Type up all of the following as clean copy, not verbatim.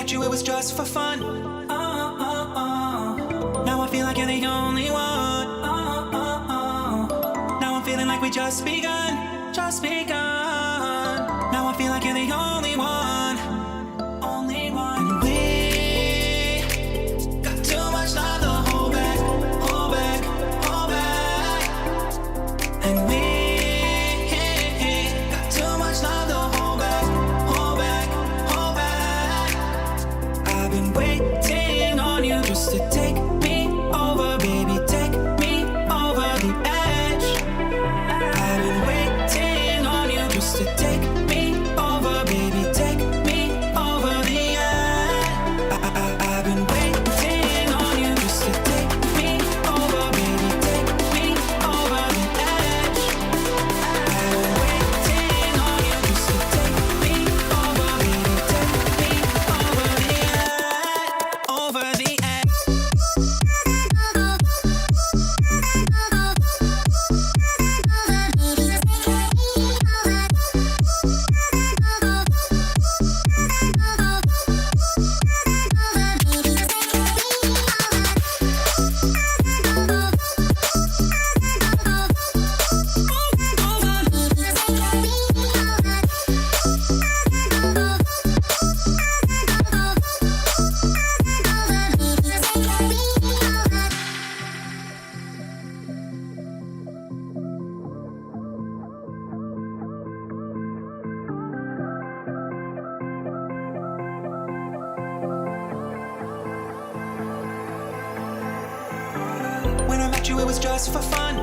met you, it was just for fun. Now I feel like you're the only one. Now I'm feeling like we just begun, just begun. Now I feel like you're the only one, only one. And we got too much love to hold back, hold back, hold back. And we got too much love to hold back, hold back, hold back. I've been waiting on you just to take me over, baby, take me over the edge. I've been waiting on you just to take me over, baby, take me over the edge. I've been waiting on you just to take me over, baby, take me over the edge. I've been waiting on you just to take me over, baby, take me over the edge, over the edge. When I met you, it was just for fun.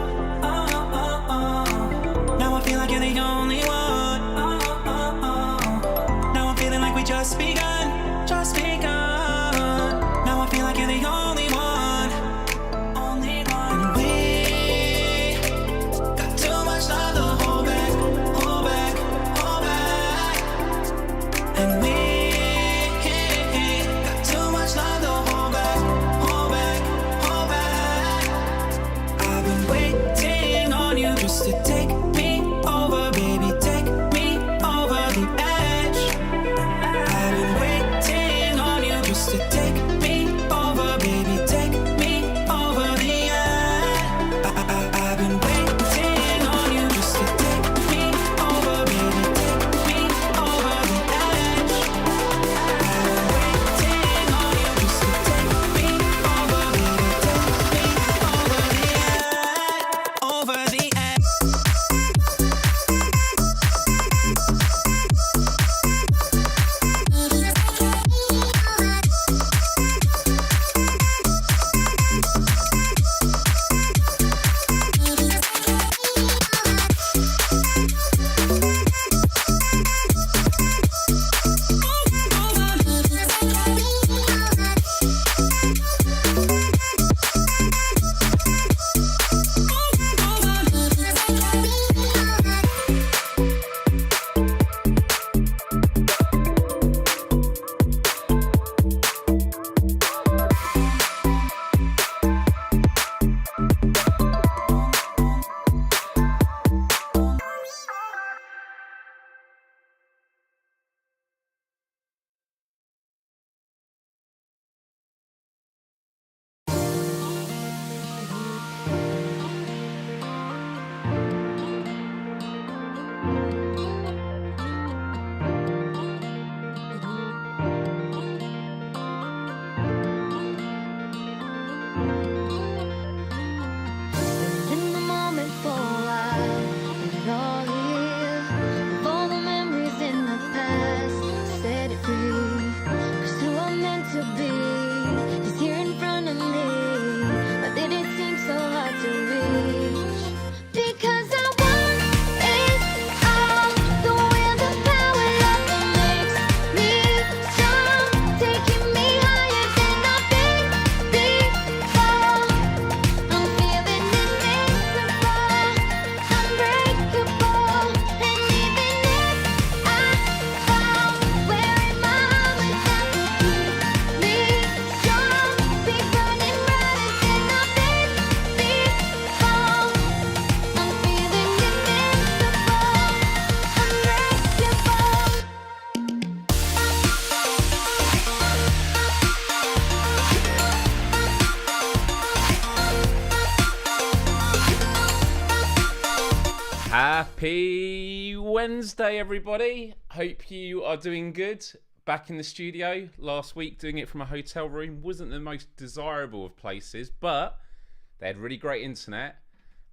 Now I feel like you're the only one. Now I'm feeling like we just begun, just begun. Now I feel like you're the only one, only one. And we got too much love to hold back, hold back, hold back. And we got too much love to hold back, hold back, hold back. I've been waiting Happy Wednesday, everybody. Hope you are doing good. Back in the studio. Last week, doing it from a hotel room wasn't the most desirable of places, but they had really great internet,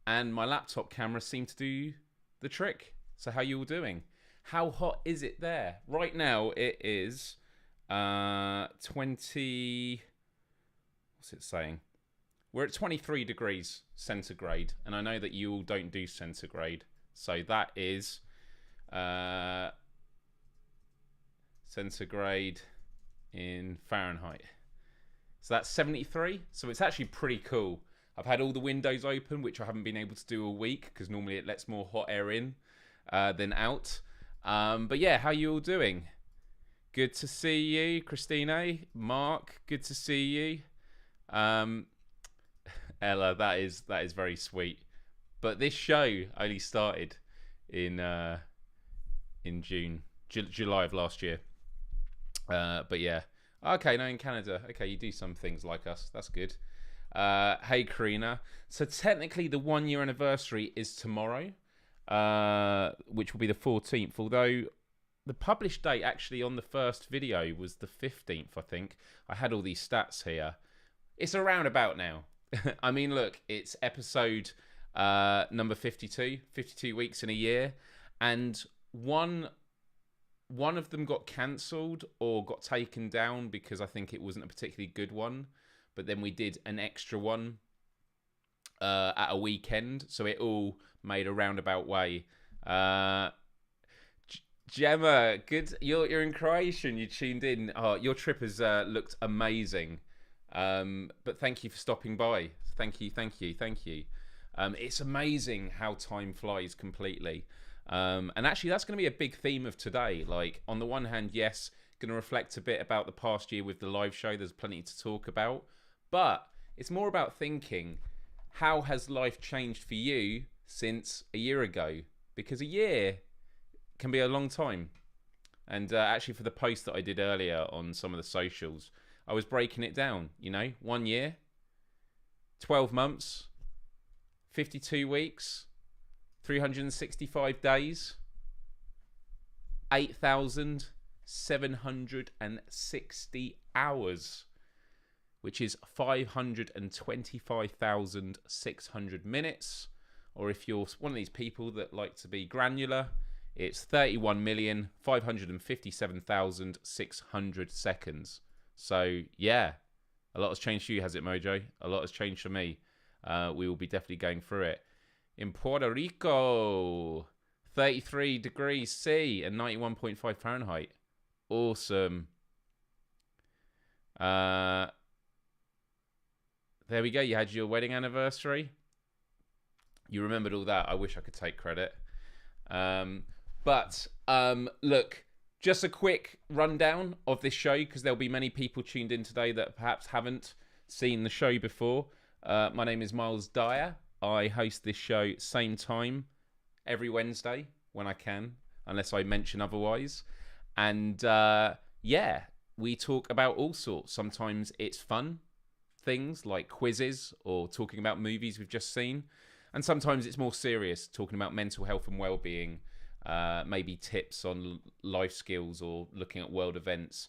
and my laptop camera seemed to do the trick. So how you all doing? How hot is it there? Right now, it is 20... What's it saying? We're at 23 degrees centigrade, and I know that you all don't do centigrade. So that is centigrade in Fahrenheit. So that's 73. So it's actually pretty cool. I've had all the windows open, which I haven't been able to do all week because normally it lets more hot air in than out. But yeah, how you all doing? Good to see you, Christina. Mark, good to see you. Ella, that is very sweet. But this show only started in June, July of last year. But yeah, okay, no, in Canada. Okay, you do some things like us. That's good. Hey, Karina. So technically, the 1 year anniversary is tomorrow, which will be the 14th. Although the published date actually on the first video was the 15th, I think. I had all these stats here. It's around about now. I mean, look, it's episode number 52 weeks in a year, and one of them got cancelled or got taken down because I think it wasn't a particularly good one, but then we did an extra one at a weekend, so it all made a roundabout way. Gemma, good, you're in Croatia and you tuned in. Oh, your trip has looked amazing, but thank you for stopping by. Thank you. It's amazing how time flies completely. And actually, that's going to be a big theme of today. Like, on the one hand, yes, going to reflect a bit about the past year with the live show. There's plenty to talk about. But it's more about thinking, how has life changed for you since a year ago? Because a year can be a long time. And actually, for the post that I did earlier on some of the socials, I was breaking it down. 1 year, 12 months, 52 weeks, 365 days, 8,760 hours, which is 525,600 minutes. Or if you're one of these people that like to be granular, it's 31,557,600 seconds. So, yeah, a lot has changed for you, has it, Mojo? A lot has changed for me. We will be definitely going through it. In Puerto Rico, 33 degrees C and 91.5 Fahrenheit. Awesome. There we go. You had your wedding anniversary. You remembered all that. I wish I could take credit. But look, just a quick rundown of this show, because there'll be many people tuned in today that perhaps haven't seen the show before. My name is Myles Dyer. I host this show same time every Wednesday when I can, unless I mention otherwise. And yeah, we talk about all sorts. Sometimes it's fun things like quizzes or talking about movies we've just seen. And sometimes it's more serious, talking about mental health and well-being, maybe tips on life skills or looking at world events.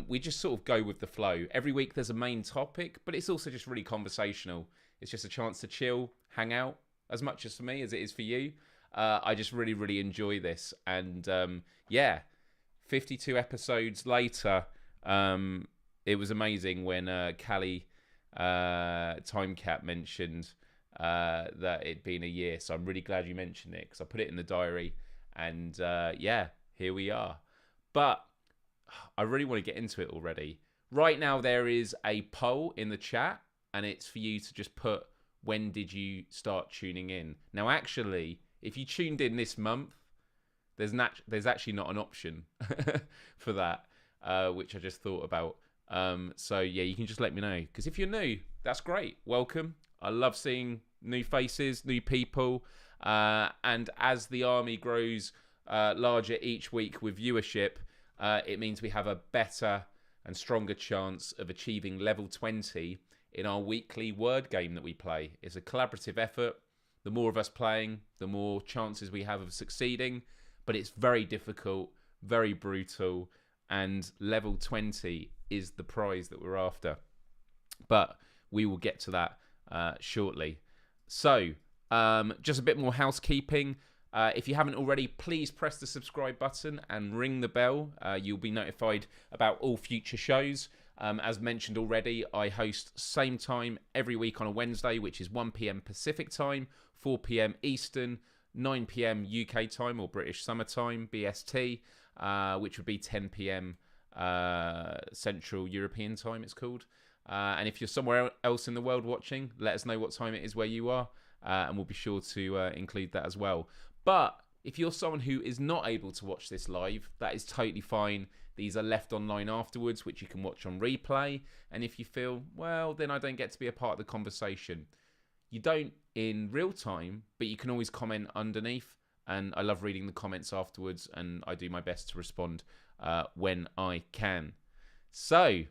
We just sort of go with the flow. Every week there's a main topic, but it's also just really conversational. It's just a chance to chill, hang out, as much as for me as it is for you. I just really, really enjoy this. And yeah, 52 episodes later, it was amazing when Callie Timecat mentioned that it'd been a year. So I'm really glad you mentioned it, because I put it in the diary. And yeah, here we are. But I really want to get into it already. Right now, there is a poll in the chat, and it's for you to just put, when did you start tuning in? Now, actually, if you tuned in this month, there's actually not an option for that, which I just thought about. So, yeah, you can just let me know. Because if you're new, that's great. Welcome. I love seeing new faces, new people. And as the army grows larger each week with viewership, it means we have a better and stronger chance of achieving level 20 in our weekly word game that we play. It's a collaborative effort The more of us playing, the more chances we have of succeeding. But it's very difficult, very brutal, and level 20 is the prize that we're after. But we will get to that shortly. So, just a bit more housekeeping. If you haven't already, please press the subscribe button and ring the bell. You'll be notified about all future shows. As mentioned already, I host same time every week on a Wednesday, which is 1 p.m. Pacific time, 4 p.m. Eastern, 9 p.m. UK time or British Summer Time, BST, which would be 10 p.m. Central European Time, it's called. And if you're somewhere else in the world watching, let us know what time it is where you are, and we'll be sure to include that as well. But if you're someone who is not able to watch this live, that is totally fine. These are left online afterwards, which you can watch on replay. And if you feel, well, then I don't get to be a part of the conversation, you don't in real time, but you can always comment underneath. And I love reading the comments afterwards, and I do my best to respond when I can. So,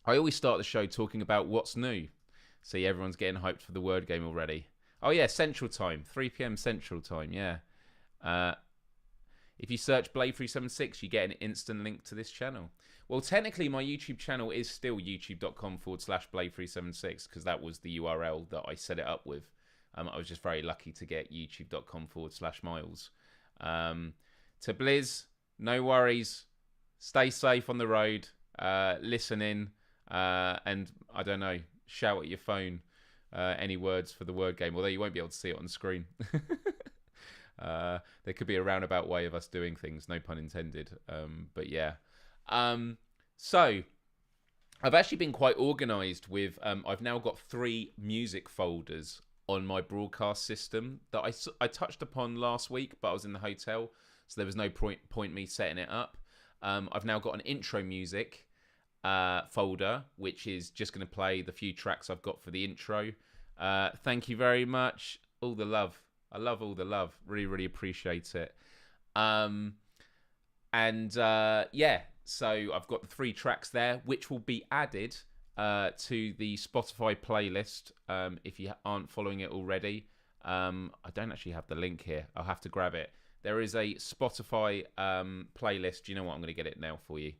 I always start the show talking about what's new. See, everyone's getting hyped for the word game already. Oh yeah, Central Time, 3 p.m. Central Time, yeah. If you search Blade376, you get an instant link to this channel. Well, technically, my YouTube channel is still youtube.com/Blade376 because that was the URL that I set it up with. I was just very lucky to get youtube.com/Myles. To Blizz, no worries. Stay safe on the road. Listen in. And, I don't know, shout at your phone any words for the word game. Although you won't be able to see it on screen. There could be a roundabout way of us doing things, no pun intended. But yeah. So, I've actually been quite organised with... I've now got 3 music folders on my broadcast system that I touched upon last week, but I was in the hotel, so there was no point me setting it up. I've now got an intro music folder, which is just going to play the few tracks I've got for the intro. Thank you very much. All the love. I love all the love. Really, really appreciate it. Yeah, so I've got the 3 tracks there, which will be added to the Spotify playlist if you aren't following it already. I don't actually have the link here. I'll have to grab it. There is a Spotify playlist. You know what? I'm going to get it now for you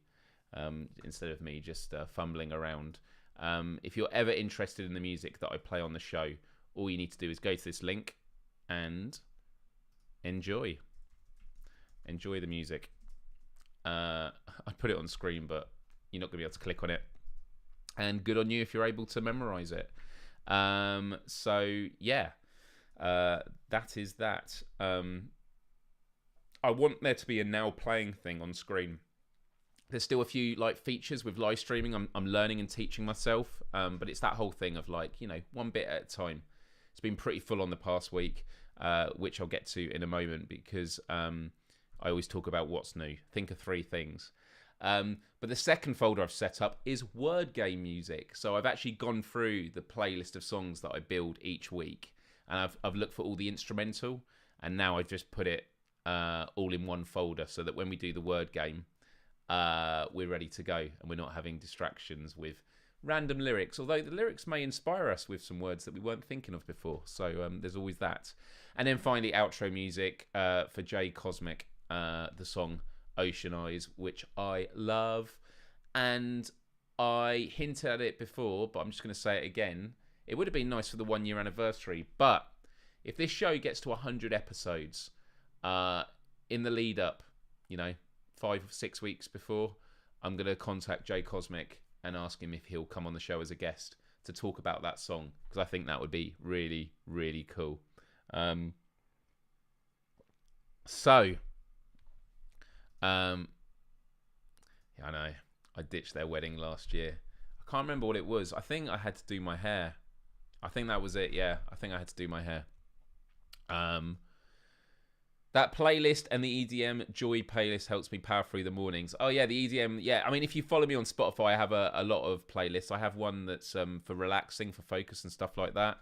instead of me just fumbling around. If you're ever interested in the music that I play on the show, all you need to do is go to this link and enjoy the music. I put it on screen, but you're not going to be able to click on it. And good on you if you're able to memorize it. So yeah, that is that. I want there to be a now playing thing on screen. There's still a few like features with live streaming I'm learning and teaching myself, but it's that whole thing of like, you know, one bit at a time. It's been pretty full on the past week, which I'll get to in a moment because I always talk about what's new. Think of 3 things. But the second folder I've set up is word game music. So I've actually gone through the playlist of songs that I build each week, and I've looked for all the instrumental, and now I've just put it all in one folder so that when we do the word game, we're ready to go and we're not having distractions with random lyrics, although the lyrics may inspire us with some words that we weren't thinking of before. So there's always that. And then finally, outro music for Jay Cosmic, the song Ocean Eyes, which I love. And I hinted at it before, but I'm just going to say it again. It would have been nice for the 1-year anniversary, but if this show gets to 100 episodes in the lead up, you know, 5 or 6 weeks before, I'm going to contact Jay Cosmic and ask him if he'll come on the show as a guest to talk about that song, because I think that would be really, really cool. Yeah, I know. I ditched their wedding last year. I can't remember what it was. I think I had to do my hair. I think that was it, yeah. I think I had to do my hair. That playlist and the EDM Joy playlist helps me power through the mornings. Oh, yeah, the EDM, yeah. I mean, if you follow me on Spotify, I have a lot of playlists. I have one that's for relaxing, for focus and stuff like that.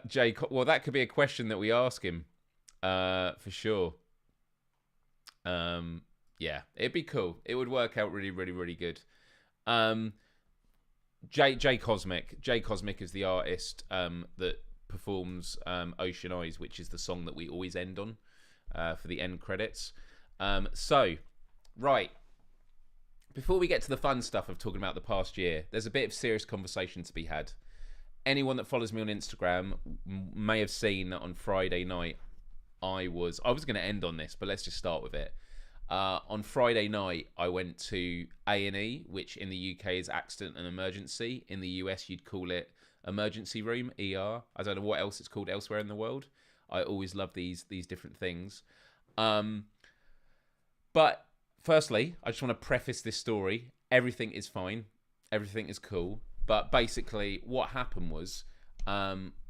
Jay, well, that could be a question that we ask him, for sure. Yeah, it'd be cool. It would work out really, really, really good. Jay Cosmic is the artist that performs Ocean Eyes, which is the song that we always end on for the end credits. Right. Before we get to the fun stuff of talking about the past year, there's a bit of serious conversation to be had. Anyone that follows me on Instagram may have seen that on Friday night I was going to end on this, but let's just start with it. On Friday night, I went to A&E, which in the UK is accident and emergency. In the US, you'd call it emergency room, ER. I don't know what else it's called elsewhere in the world. I always love these different things. But firstly, I just want to preface this story. Everything is fine. Everything is cool. But basically, what happened was,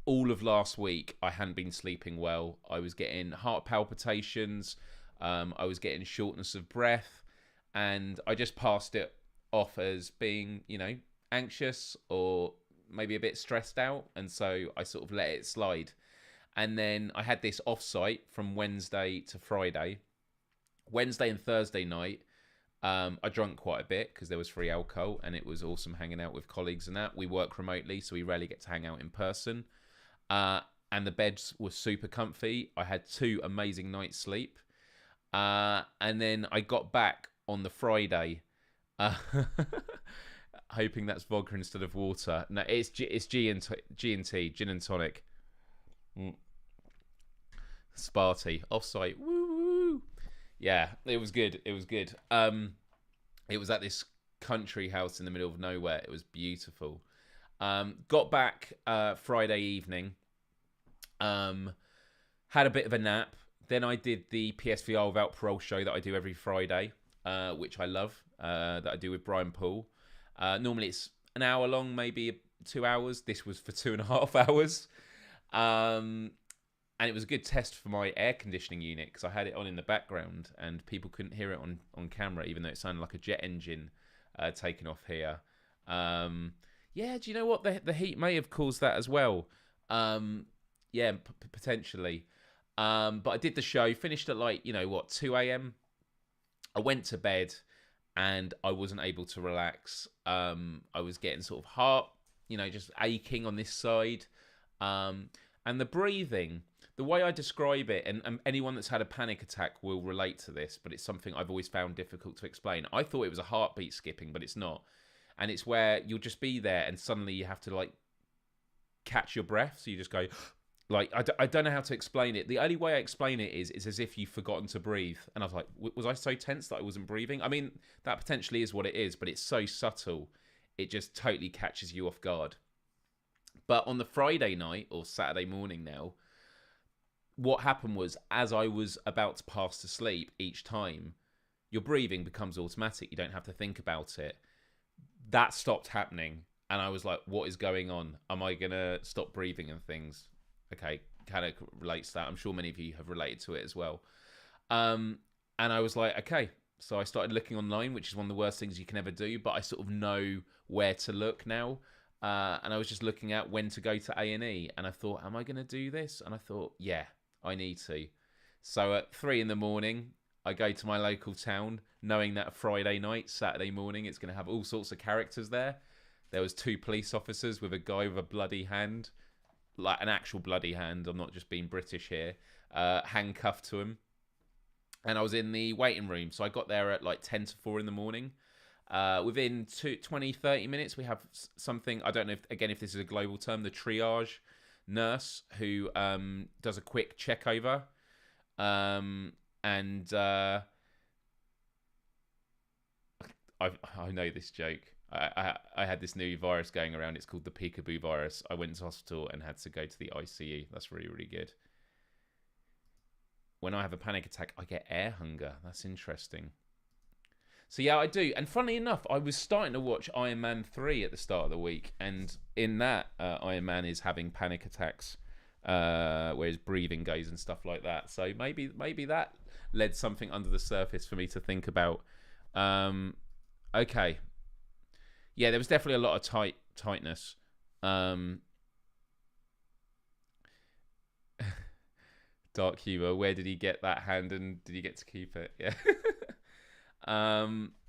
all of last week, I hadn't been sleeping well. I was getting heart palpitations. I was getting shortness of breath. And I just passed it off as being, anxious or maybe a bit stressed out. And so I sort of let it slide. And then I had this offsite from Wednesday to Friday. Wednesday and Thursday night, I drank quite a bit because there was free alcohol and it was awesome hanging out with colleagues and that. We work remotely, so we rarely get to hang out in person. And the beds were super comfy. I had 2 amazing nights sleep. And then I got back on the Friday, hoping that's vodka instead of water. No, it's G&T, gin and tonic. Sparty, offsite, woo woo. Yeah, it was good. It was good. It was at this country house in the middle of nowhere. It was beautiful. Got back Friday evening. Had a bit of a nap. Then I did the PSVR Without Parole show that I do every Friday, which I love, that I do with Brian Paul. Normally it's an hour long, maybe 2 hours. This was for 2.5 hours. And it was a good test for my air conditioning unit because I had it on in the background and people couldn't hear it on camera, even though it sounded like a jet engine taking off here. Yeah, do you know what? The heat may have caused that as well. Yeah, potentially. But I did the show, finished at 2 a.m. I went to bed and I wasn't able to relax. I was getting sort of heart, just aching on this side. And the breathing, the way I describe it, and anyone that's had a panic attack will relate to this, but it's something I've always found difficult to explain. I thought it was a heartbeat skipping, but it's not. And it's where you'll just be there and suddenly you have to catch your breath. So you just go, I don't know how to explain it. The only way I explain it is as if you've forgotten to breathe. And I was like, was I so tense that I wasn't breathing? I mean, that potentially is what it is, but it's so subtle. It just totally catches you off guard. But on the Friday night or Saturday morning now, what happened was as I was about to pass to sleep each time, your breathing becomes automatic. You don't have to think about it. That stopped happening. And I was like, what is going on? Am I going to stop breathing and things? Okay, kind of relates to that. I'm sure many of you have related to it as well. And I was like, okay. So I started looking online, which is one of the worst things you can ever do. But I sort of know where to look now. And I was just looking at when to go to A&E. And I thought, am I going to do this? And I thought, yeah, I need to. So at 3 a.m, I go to my local town, knowing that Friday night, Saturday morning, it's going to have all sorts of characters there. There was 2 police officers with a guy with a bloody hand, like an actual bloody hand. I'm not just being British here. Handcuffed to him. And I was in the waiting room. So I got there at 10 to 4 in the morning. Within 20-30 minutes, we have something, I don't know if this is a global term, the triage nurse who does a quick check over. I know this joke. I had this new virus going around. It's called the peekaboo virus. I went to hospital and had to go to the ICU. That's really, really good. When I have a panic attack, I get air hunger. That's interesting. So yeah, I do. And funnily enough, I was starting to watch Iron Man 3 at the start of the week. And in that, Iron Man is having panic attacks where his breathing goes and stuff like that. So maybe that led something under the surface for me to think about. Okay. Yeah, there was definitely a lot of tightness. Dark humor. Where did he get that hand and did he get to keep it? Yeah.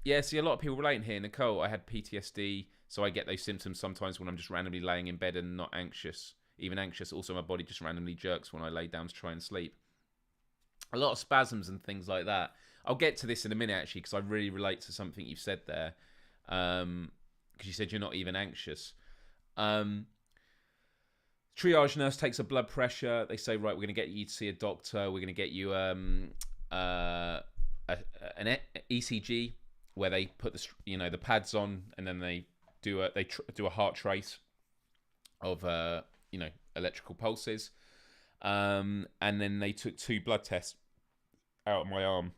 Yeah, see, a lot of people relating here. Nicole, I had PTSD, so I get those symptoms sometimes when I'm just randomly laying in bed and not anxious. even anxious. Also, my body just randomly jerks when I lay down to try and sleep. A lot of spasms and things like that. I'll get to this in a minute, actually, because I really relate to something you've said there. Because you said you're not even anxious. Triage nurse takes a blood pressure. They say, right, we're going to get you to see a doctor. We're going to get you an ECG where they put the pads on, and then they do a heart trace of electrical pulses, and then they took 2 blood tests out of my arm.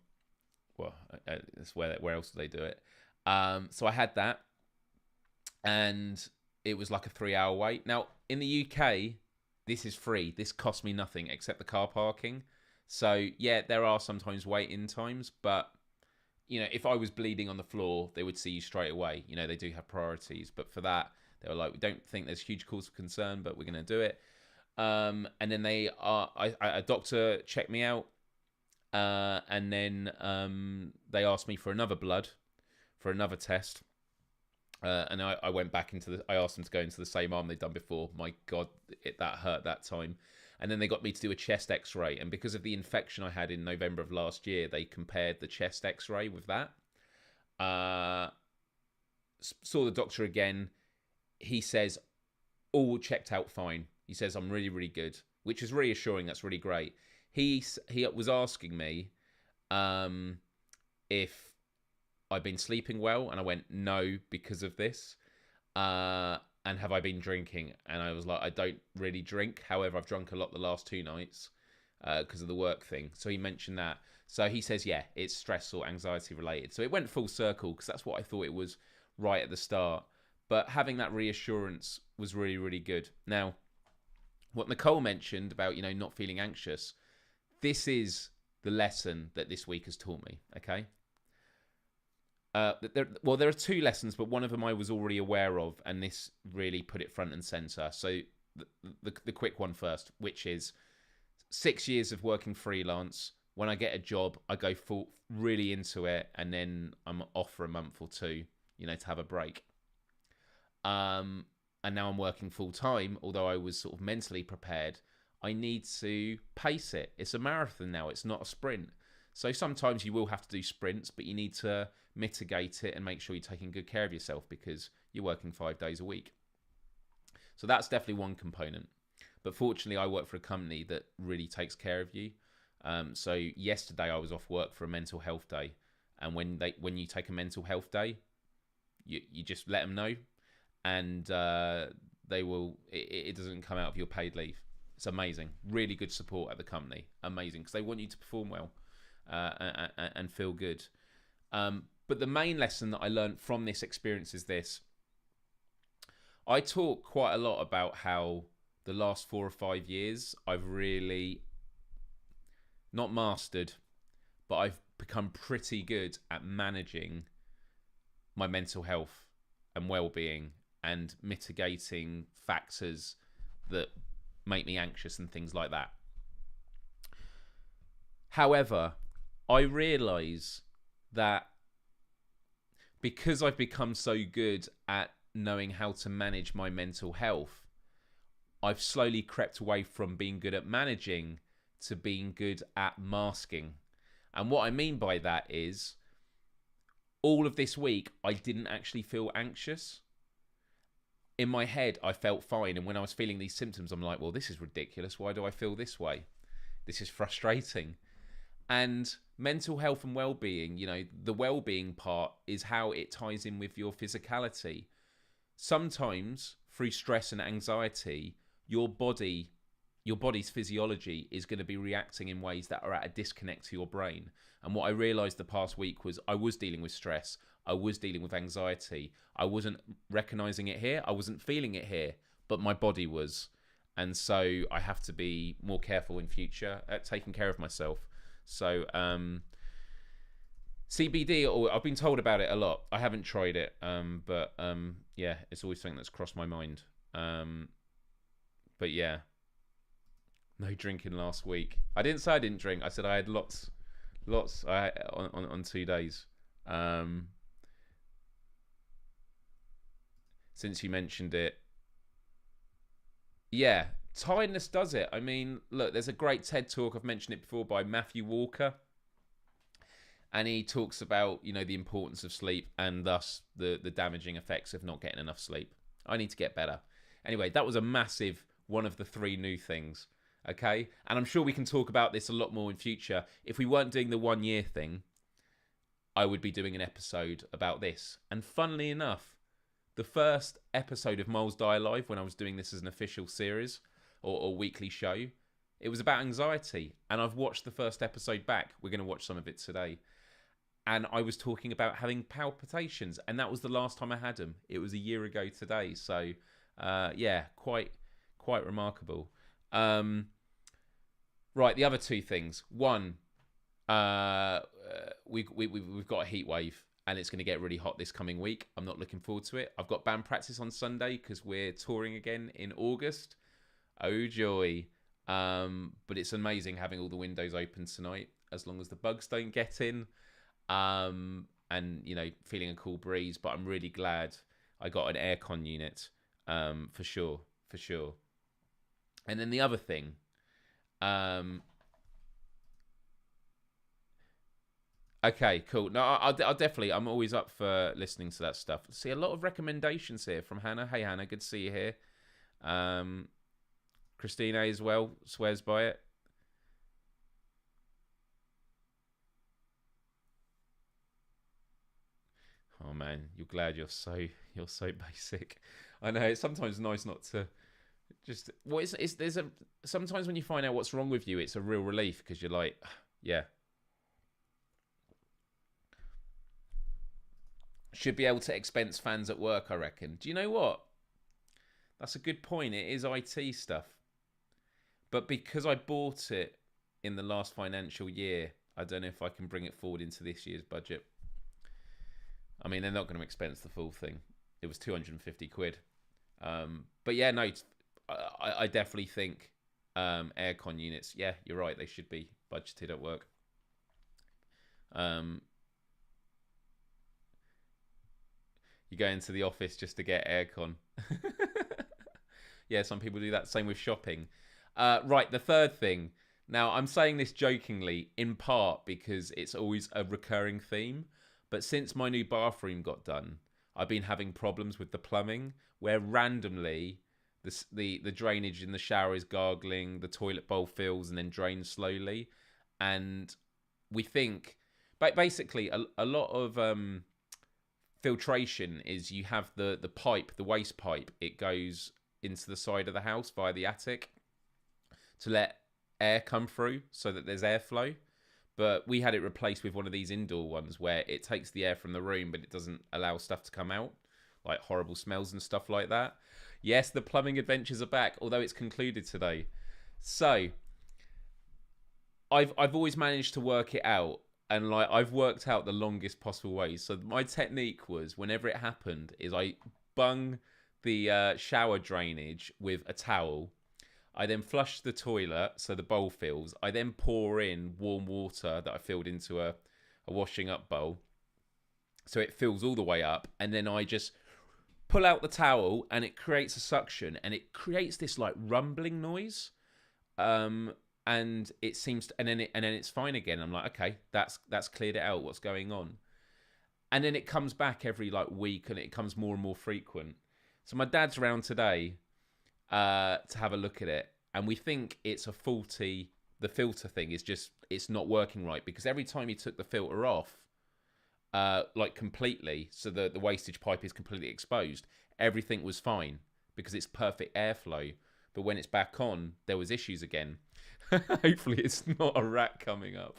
Well, that's where else do they do it? So I had that, and it was like a 3-hour wait. Now, in the UK, this is free. This cost me nothing except the car parking. So, yeah, there are sometimes wait-in times, but, if I was bleeding on the floor, they would see you straight away. They do have priorities. But for that, they were like, we don't think there's huge cause for concern, but we're going to do it. And then a doctor checked me out, and then they asked me for another blood, for another test. And I went back I asked them to go into the same arm they'd done before. My God, that hurt that time. And then they got me to do a chest x-ray. And because of the infection I had in November of last year, they compared the chest x-ray with that. Saw the doctor again. He says, all checked out fine. He says, I'm really, really good, which is reassuring. That's really great. He was asking me if I've been sleeping well, and I went, no, because of this. And have I been drinking? And I was like, I don't really drink. However, I've drunk a lot the last 2 nights because of the work thing. So he mentioned that. So he says, yeah, it's stress or anxiety related. So it went full circle because that's what I thought it was right at the start. But having that reassurance was really, really good. Now, what Nicole mentioned about, not feeling anxious, this is the lesson that this week has taught me, okay? There are 2 lessons, but one of them I was already aware of, and this really put it front and center. So the quick one first, which is 6 years of working freelance. When I get a job, I go really into it, and then I'm off for a month or 2, to have a break. And now I'm working full time, although I was sort of mentally prepared. I need to pace it. It's a marathon now. It's not a sprint. So sometimes you will have to do sprints, but you need to mitigate it and make sure you're taking good care of yourself because you're working 5 days a week. So that's definitely one component. But fortunately, I work for a company that really takes care of you. So yesterday I was off work for a mental health day. And when you take a mental health day, you just let them know, and they will. It doesn't come out of your paid leave. It's amazing. Really good support at the company. Amazing, because they want you to perform well and feel good. But the main lesson that I learned from this experience is this. I talk quite a lot about how the last 4 or 5 years I've really not mastered, but I've become pretty good at managing my mental health and well-being and mitigating factors that make me anxious and things like that. However, I realise that because I've become so good at knowing how to manage my mental health, I've slowly crept away from being good at managing to being good at masking. And what I mean by that is, all of this week, I didn't actually feel anxious. In my head, I felt fine. And when I was feeling these symptoms, I'm like, well, this is ridiculous. Why do I feel this way? This is frustrating. And mental health and well-being, the well-being part is how it ties in with your physicality. Sometimes, through stress and anxiety, your body's physiology is going to be reacting in ways that are at a disconnect to your brain. And what I realized the past week was I was dealing with stress. I was dealing with anxiety. I wasn't recognizing it here. I wasn't feeling it here, but my body was. And so I have to be more careful in future at taking care of myself. So CBD, I've been told about it a lot. I haven't tried it, but yeah, it's always something that's crossed my mind. But yeah, no drinking last week. I didn't say I didn't drink. I said I had lots on 2 days. Since you mentioned it, yeah, Tiredness does it. I mean, look, there's a great TED talk, I've mentioned it before, by Matthew Walker, and he talks about, the importance of sleep and thus the damaging effects of not getting enough sleep. I need to get better. Anyway, that was a massive one of the 3 new things. Okay, and I'm sure we can talk about this a lot more in future. If we weren't doing the 1 year thing, I would be doing an episode about this. And funnily enough, the first episode of Myles Dyer Live, when I was doing this as an official series or weekly show, it was about anxiety. And I've watched the first episode back. We're going to watch some of it today. And I was talking about having palpitations, and that was the last time I had them. It was a year ago today. So, yeah, quite remarkable. Right, the other 2 things. One, we've got a heat wave, and it's going to get really hot this coming week. I'm not looking forward to it. I've got band practice on Sunday because we're touring again in August. Oh joy! But it's amazing having all the windows open tonight, as long as the bugs don't get in. And feeling a cool breeze. But I'm really glad I got an aircon unit, for sure. And then the other thing, okay, cool. No, I'll definitely. I'm always up for listening to that stuff. See a lot of recommendations here from Hannah. Hey Hannah, good to see you here. Christina as well swears by it. Oh man, you're glad you're so basic. I know it's sometimes nice not to just. Well, there's sometimes when you find out what's wrong with you, it's a real relief because you're like, yeah. Should be able to expense fans at work, I reckon. Do you know what? That's a good point. It is IT stuff. But because I bought it in the last financial year, I don't know if I can bring it forward into this year's budget. I mean, they're not going to expense the full thing. It was 250 quid. But yeah, no, I definitely think aircon units, yeah, you're right. They should be budgeted at work. You go into the office just to get aircon. Yeah, some people do that. Same with shopping. Right, the third thing. Now, I'm saying this jokingly, in part because it's always a recurring theme. But since my new bathroom got done, I've been having problems with the plumbing, where randomly the drainage in the shower is gargling, the toilet bowl fills and then drains slowly. And we think, basically, a lot of filtration is you have the pipe, the waste pipe, it goes into the side of the house via the attic to let air come through so that there's airflow. But we had it replaced with one of these indoor ones where it takes the air from the room, but it doesn't allow stuff to come out, like horrible smells and stuff like that. Yes, the plumbing adventures are back, although it's concluded today. So I've always managed to work it out, and like I've worked out the longest possible ways. So my technique was, whenever it happened, is I bung the shower drainage with a towel. I then flush the toilet so the bowl fills. I then pour in warm water that I filled into a washing up bowl, so it fills all the way up. And then I just pull out the towel, and it creates a suction, and it creates this like rumbling noise. And it seems to, and then it's fine again. I'm like, okay, that's cleared it out. What's going on? And then it comes back every like week, and it comes more and more frequent. So my dad's around today to have a look at it, and we think it's a faulty. The filter thing is just, it's not working right, because every time he took the filter off, like completely, so the wastage pipe is completely exposed, everything was fine because it's perfect airflow. But when it's back on, there was issues again. Hopefully it's not a rat coming up.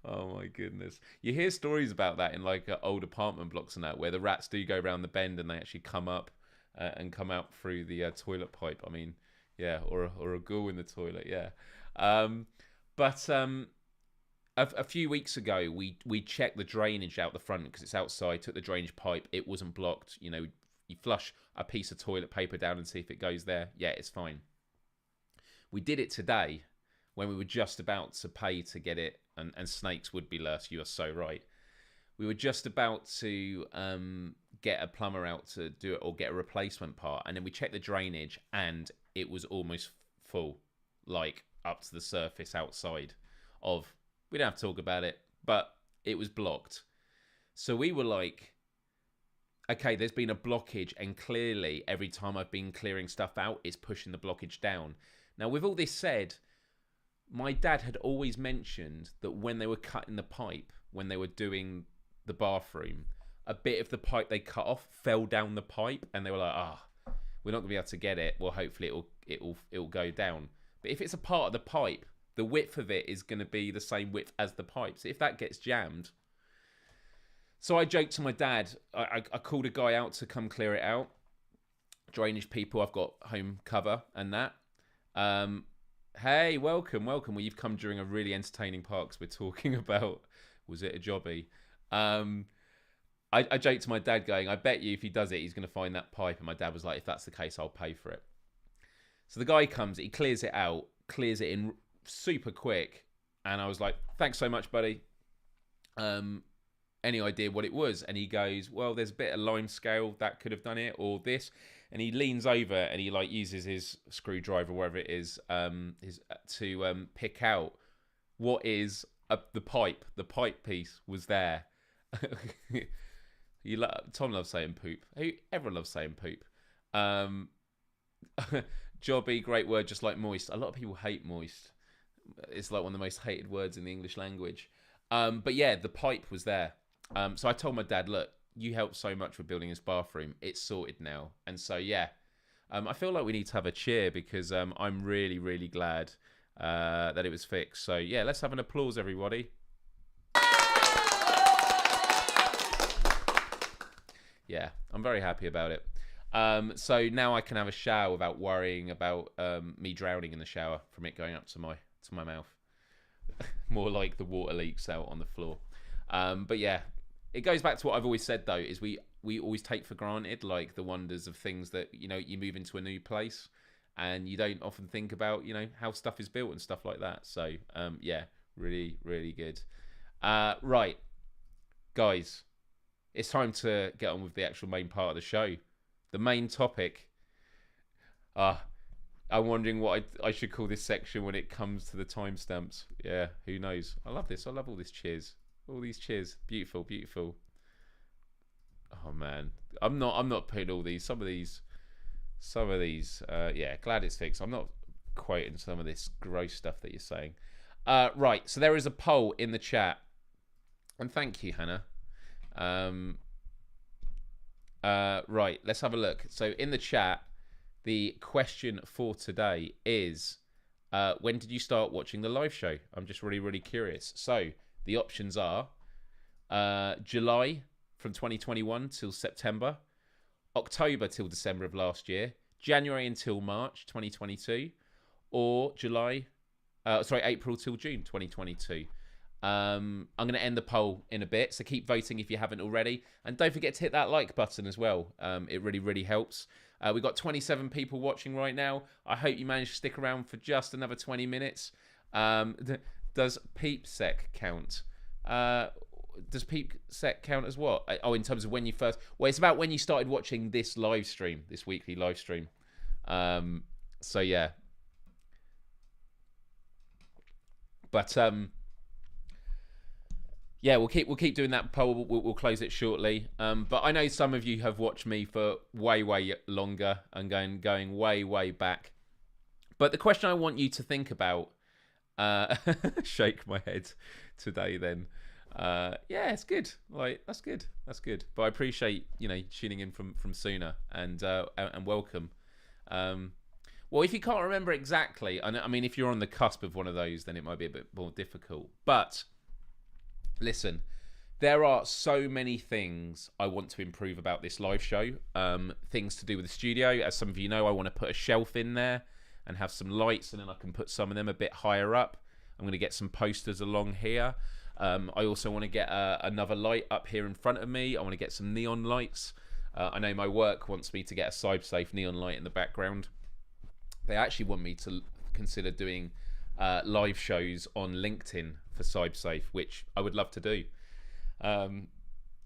Oh my goodness. You hear stories about that in like old apartment blocks and that, where the rats do go around the bend and they actually come up and come out through the toilet pipe. I mean, yeah, or a ghoul in the toilet, yeah. But a few weeks ago, we checked the drainage out the front because it's outside, took the drainage pipe. It wasn't blocked. You know, you flush a piece of toilet paper down and see if it goes there. Yeah, it's fine. We did it today when we were just about to pay to get it, and snakes would be less. You are so right. We were just about to get a plumber out to do it, or get a replacement part, and then we checked the drainage, and it was almost full, like up to the surface outside of, we don't have to talk about it, but it was blocked. So we were like, okay, there's been a blockage, and clearly every time I've been clearing stuff out, it's pushing the blockage down. Now, with all this said, my dad had always mentioned that when they were cutting the pipe, when they were doing the bathroom, a bit of the pipe they cut off fell down the pipe, and they were like, we're not gonna be able to get it. Well, hopefully it'll go down. But if it's a part of the pipe, the width of it is going to be the same width as the pipe. So if that gets jammed, so I joked to my dad. I called a guy out to come clear it out. Drainage people, I've got home cover and that. Hey, welcome. Well, you've come during a really entertaining part because we're talking about, was it a jobby? I joked to my dad going, I bet you if he does it, he's going to find that pipe. And my dad was like, if that's the case, I'll pay for it. So the guy comes, he clears it out, clears it in super quick. And I was like, thanks so much, buddy. Any idea what it was? And he goes, well, there's a bit of lime scale that could have done it, or this. And he leans over and he like uses his screwdriver, wherever it is, to pick out what is the pipe. The pipe piece was there. Tom loves saying poop. Everyone loves saying poop. Jobby, great word, just like moist. A lot of people hate moist. It's like one of the most hated words in the English language. But yeah, the pipe was there. So I told my dad, look, you helped so much with building this bathroom. It's sorted now. And so, yeah, I feel like we need to have a cheer because I'm really, really glad that it was fixed. So, yeah, let's have an applause, everybody. Yeah, I'm very happy about it. So now I can have a shower without worrying about me drowning in the shower from it going up to my mouth. More like the water leaks out on the floor. But yeah, it goes back to what I've always said though, is we always take for granted like the wonders of things that, you know, you move into a new place and you don't often think about, you know, how stuff is built and stuff like that. So yeah, really, really good. Right, guys, it's time to get on with the actual main part of the show. The main topic. I'm wondering what I should call this section when it comes to the timestamps. Yeah, who knows? I love this. I love all these cheers. All these cheers. Beautiful, beautiful. Oh man, I'm not putting all these. Some of these. Yeah, glad it's fixed. I'm not quoting some of this gross stuff that you're saying. Right. So there is a poll in the chat, and thank you, Hannah. Right. Let's have a look. So in the chat, the question for today is, when did you start watching the live show? I'm just really, really curious. So the options are July from 2021 till September, October till December of last year, January until March 2022, or April till June 2022. I'm going to end the poll in a bit, so keep voting if you haven't already. And don't forget to hit that like button as well. It really, really helps. We've got 27 people watching right now. I hope you manage to stick around for just another 20 minutes. Does PeepSec count? Does PeepSec count as what? Oh, in terms of when you first... Well, it's about when you started watching this live stream, this weekly live stream. So, yeah. But... yeah, we'll keep doing that poll. We'll close it shortly. But I know some of you have watched me for way longer and going way back. But the question I want you to think about, shake my head today. Then, yeah, it's good. Like that's good. But I appreciate tuning in from sooner and welcome. Well, if you can't remember exactly, I mean, if you're on the cusp of one of those, then it might be a bit more difficult. But listen, there are so many things I want to improve about this live show. Things to do with the studio. As some of you know, I want to put a shelf in there and have some lights, and then I can put some of them a bit higher up. I'm going to get some posters along here. I also want to get another light up here in front of me. I want to get some neon lights. I know my work wants me to get a SideSafe neon light in the background. They actually want me to consider doing live shows on LinkedIn for SideSafe, which I would love to do.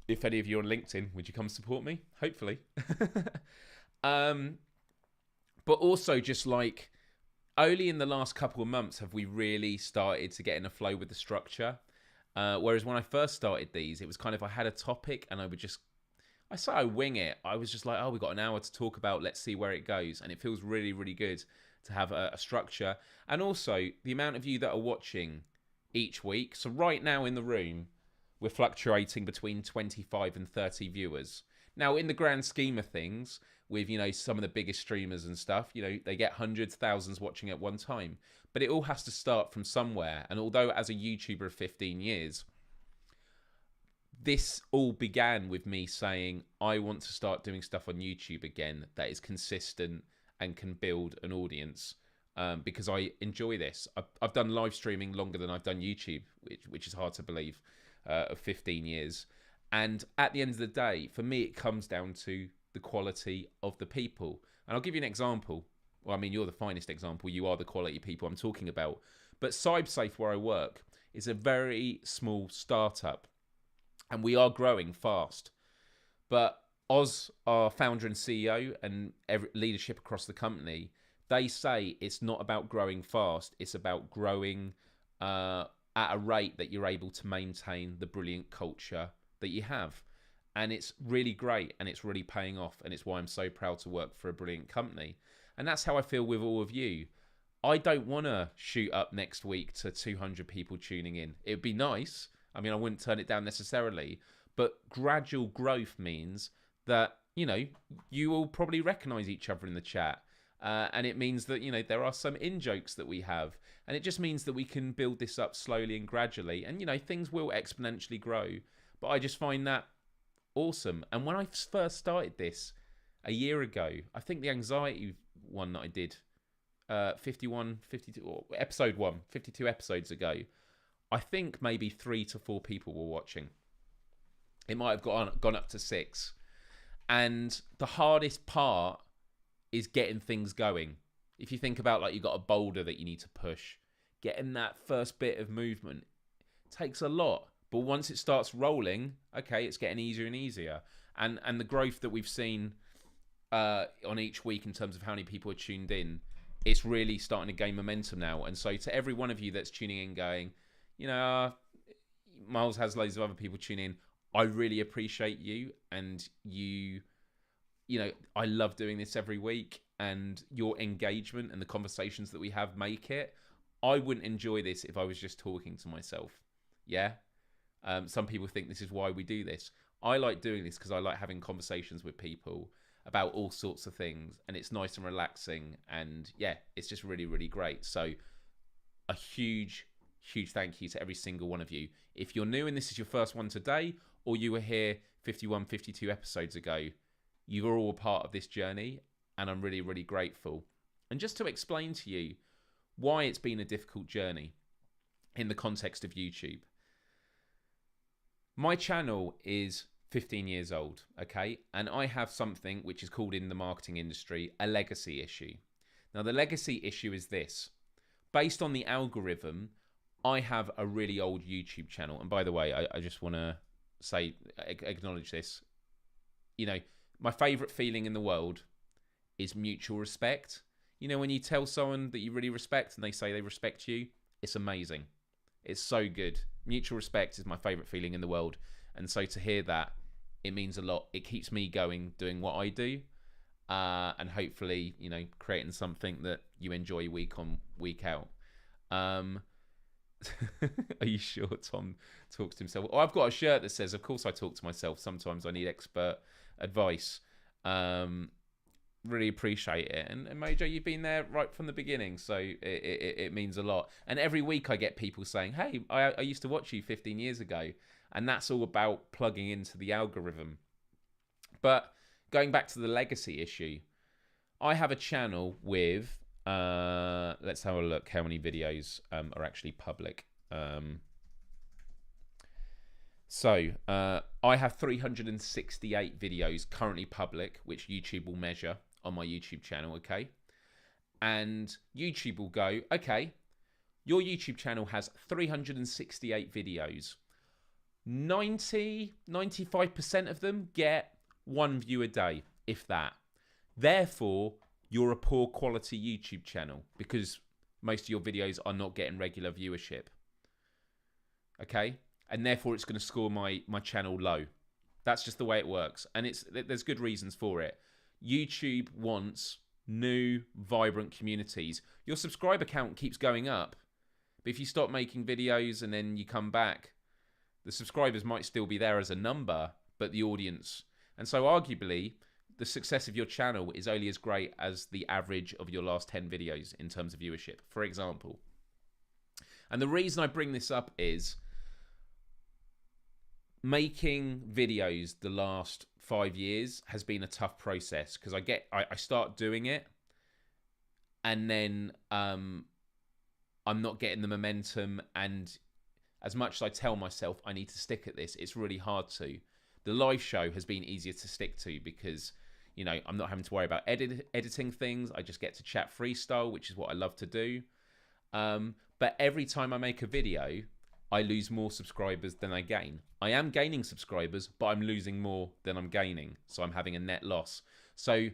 If any of you are on LinkedIn, would you come support me? Hopefully. But also just like only in the last couple of months have we really started to get in a flow with the structure. Whereas when I first started these, it was kind of I had a topic and I wing it. I was just like, oh, we've got an hour to talk about. Let's see where it goes. And it feels really, really good to have a structure. And also the amount of you that are watching each week. So right now in the room, we're fluctuating between 25 and 30 viewers. Now, in the grand scheme of things, with, some of the biggest streamers and stuff, they get hundreds, thousands watching at one time. But it all has to start from somewhere. And although as a YouTuber of 15 years, this all began with me saying, I want to start doing stuff on YouTube again that is consistent and can build an audience, because I enjoy this. I've done live streaming longer than I've done YouTube, which is hard to believe, of 15 years. And at the end of the day, for me, it comes down to the quality of the people. And I'll give you an example. Well, I mean, you're the finest example. You are the quality people I'm talking about. But CyberSafe, where I work, is a very small startup. And we are growing fast. But Oz, our founder and CEO, and leadership across the company, they say it's not about growing fast. It's about growing at a rate that you're able to maintain the brilliant culture that you have. And it's really great, and it's really paying off. And it's why I'm so proud to work for a brilliant company. And that's how I feel with all of you. I don't want to shoot up next week to 200 people tuning in. It would be nice. I mean, I wouldn't turn it down necessarily, but gradual growth means that, you will probably recognize each other in the chat. And it means that, there are some in-jokes that we have. And it just means that we can build this up slowly and gradually. And, things will exponentially grow. But I just find that awesome. And when I first started this a year ago, I think the anxiety one that I did, 52 episodes ago, I think maybe 3 to 4 people were watching. It might have gone up to 6. And the hardest part is getting things going. If you think about you've got a boulder that you need to push, getting that first bit of movement takes a lot. But once it starts rolling, okay, it's getting easier and easier. And the growth that we've seen on each week in terms of how many people are tuned in, it's really starting to gain momentum now. And so to every one of you that's tuning in going, Myles has loads of other people tune in, I really appreciate you. And I love doing this every week, and your engagement and the conversations that we have make it. I wouldn't enjoy this if I was just talking to myself. Yeah. Some people think this is why we do this. I like doing this because I like having conversations with people about all sorts of things, and it's nice and relaxing, and yeah, it's just really, really great. So a huge thank you to every single one of you. If you're new and this is your first one today, or you were here 51, 52 episodes ago, you are all a part of this journey, and I'm really, really grateful. And just to explain to you why it's been a difficult journey in the context of YouTube. My channel is 15 years old, okay? And I have something which is called in the marketing industry a legacy issue. Now, the legacy issue is this. Based on the algorithm, I have a really old YouTube channel. And by the way, I just want to acknowledge this. My favorite feeling in the world is mutual respect. When you tell someone that you really respect and they say they respect you, it's amazing. It's so good. Mutual respect is my favorite feeling in the world. And so to hear that, it means a lot. It keeps me going, doing what I do. And hopefully, creating something that you enjoy week on, week out. Are you sure Tom talks to himself? Oh, I've got a shirt that says, of course I talk to myself. Sometimes I need expert advice. Really appreciate it. And Mojo, you've been there right from the beginning, so it means a lot. And every week I get people saying, hey, I used to watch you 15 years ago. And that's all about plugging into the algorithm. But going back to the legacy issue, I have a channel with, let's have a look how many videos are actually public. I have 368 videos currently public, which YouTube will measure on my YouTube channel, okay? And YouTube will go, okay, your YouTube channel has 368 videos. 95% of them get 1 view a day, if that. Therefore, you're a poor quality YouTube channel because most of your videos are not getting regular viewership. Okay? And therefore it's going to score my channel low. That's just the way it works. And there's good reasons for it. YouTube wants new, vibrant communities. Your subscriber count keeps going up. But if you stop making videos and then you come back, the subscribers might still be there as a number, but the audience. And so arguably, the success of your channel is only as great as the average of your last 10 videos in terms of viewership, for example. And the reason I bring this up is making videos the last 5 years has been a tough process because I start doing it and then I'm not getting the momentum, and as much as I tell myself I need to stick at this, it's really hard to. The live show has been easier to stick to because, you know, I'm not having to worry about editing things. I just get to chat freestyle, which is what I love to do. But every time I make a video, I lose more subscribers than I gain. I am gaining subscribers, but I'm losing more than I'm gaining. So I'm having a net loss. So,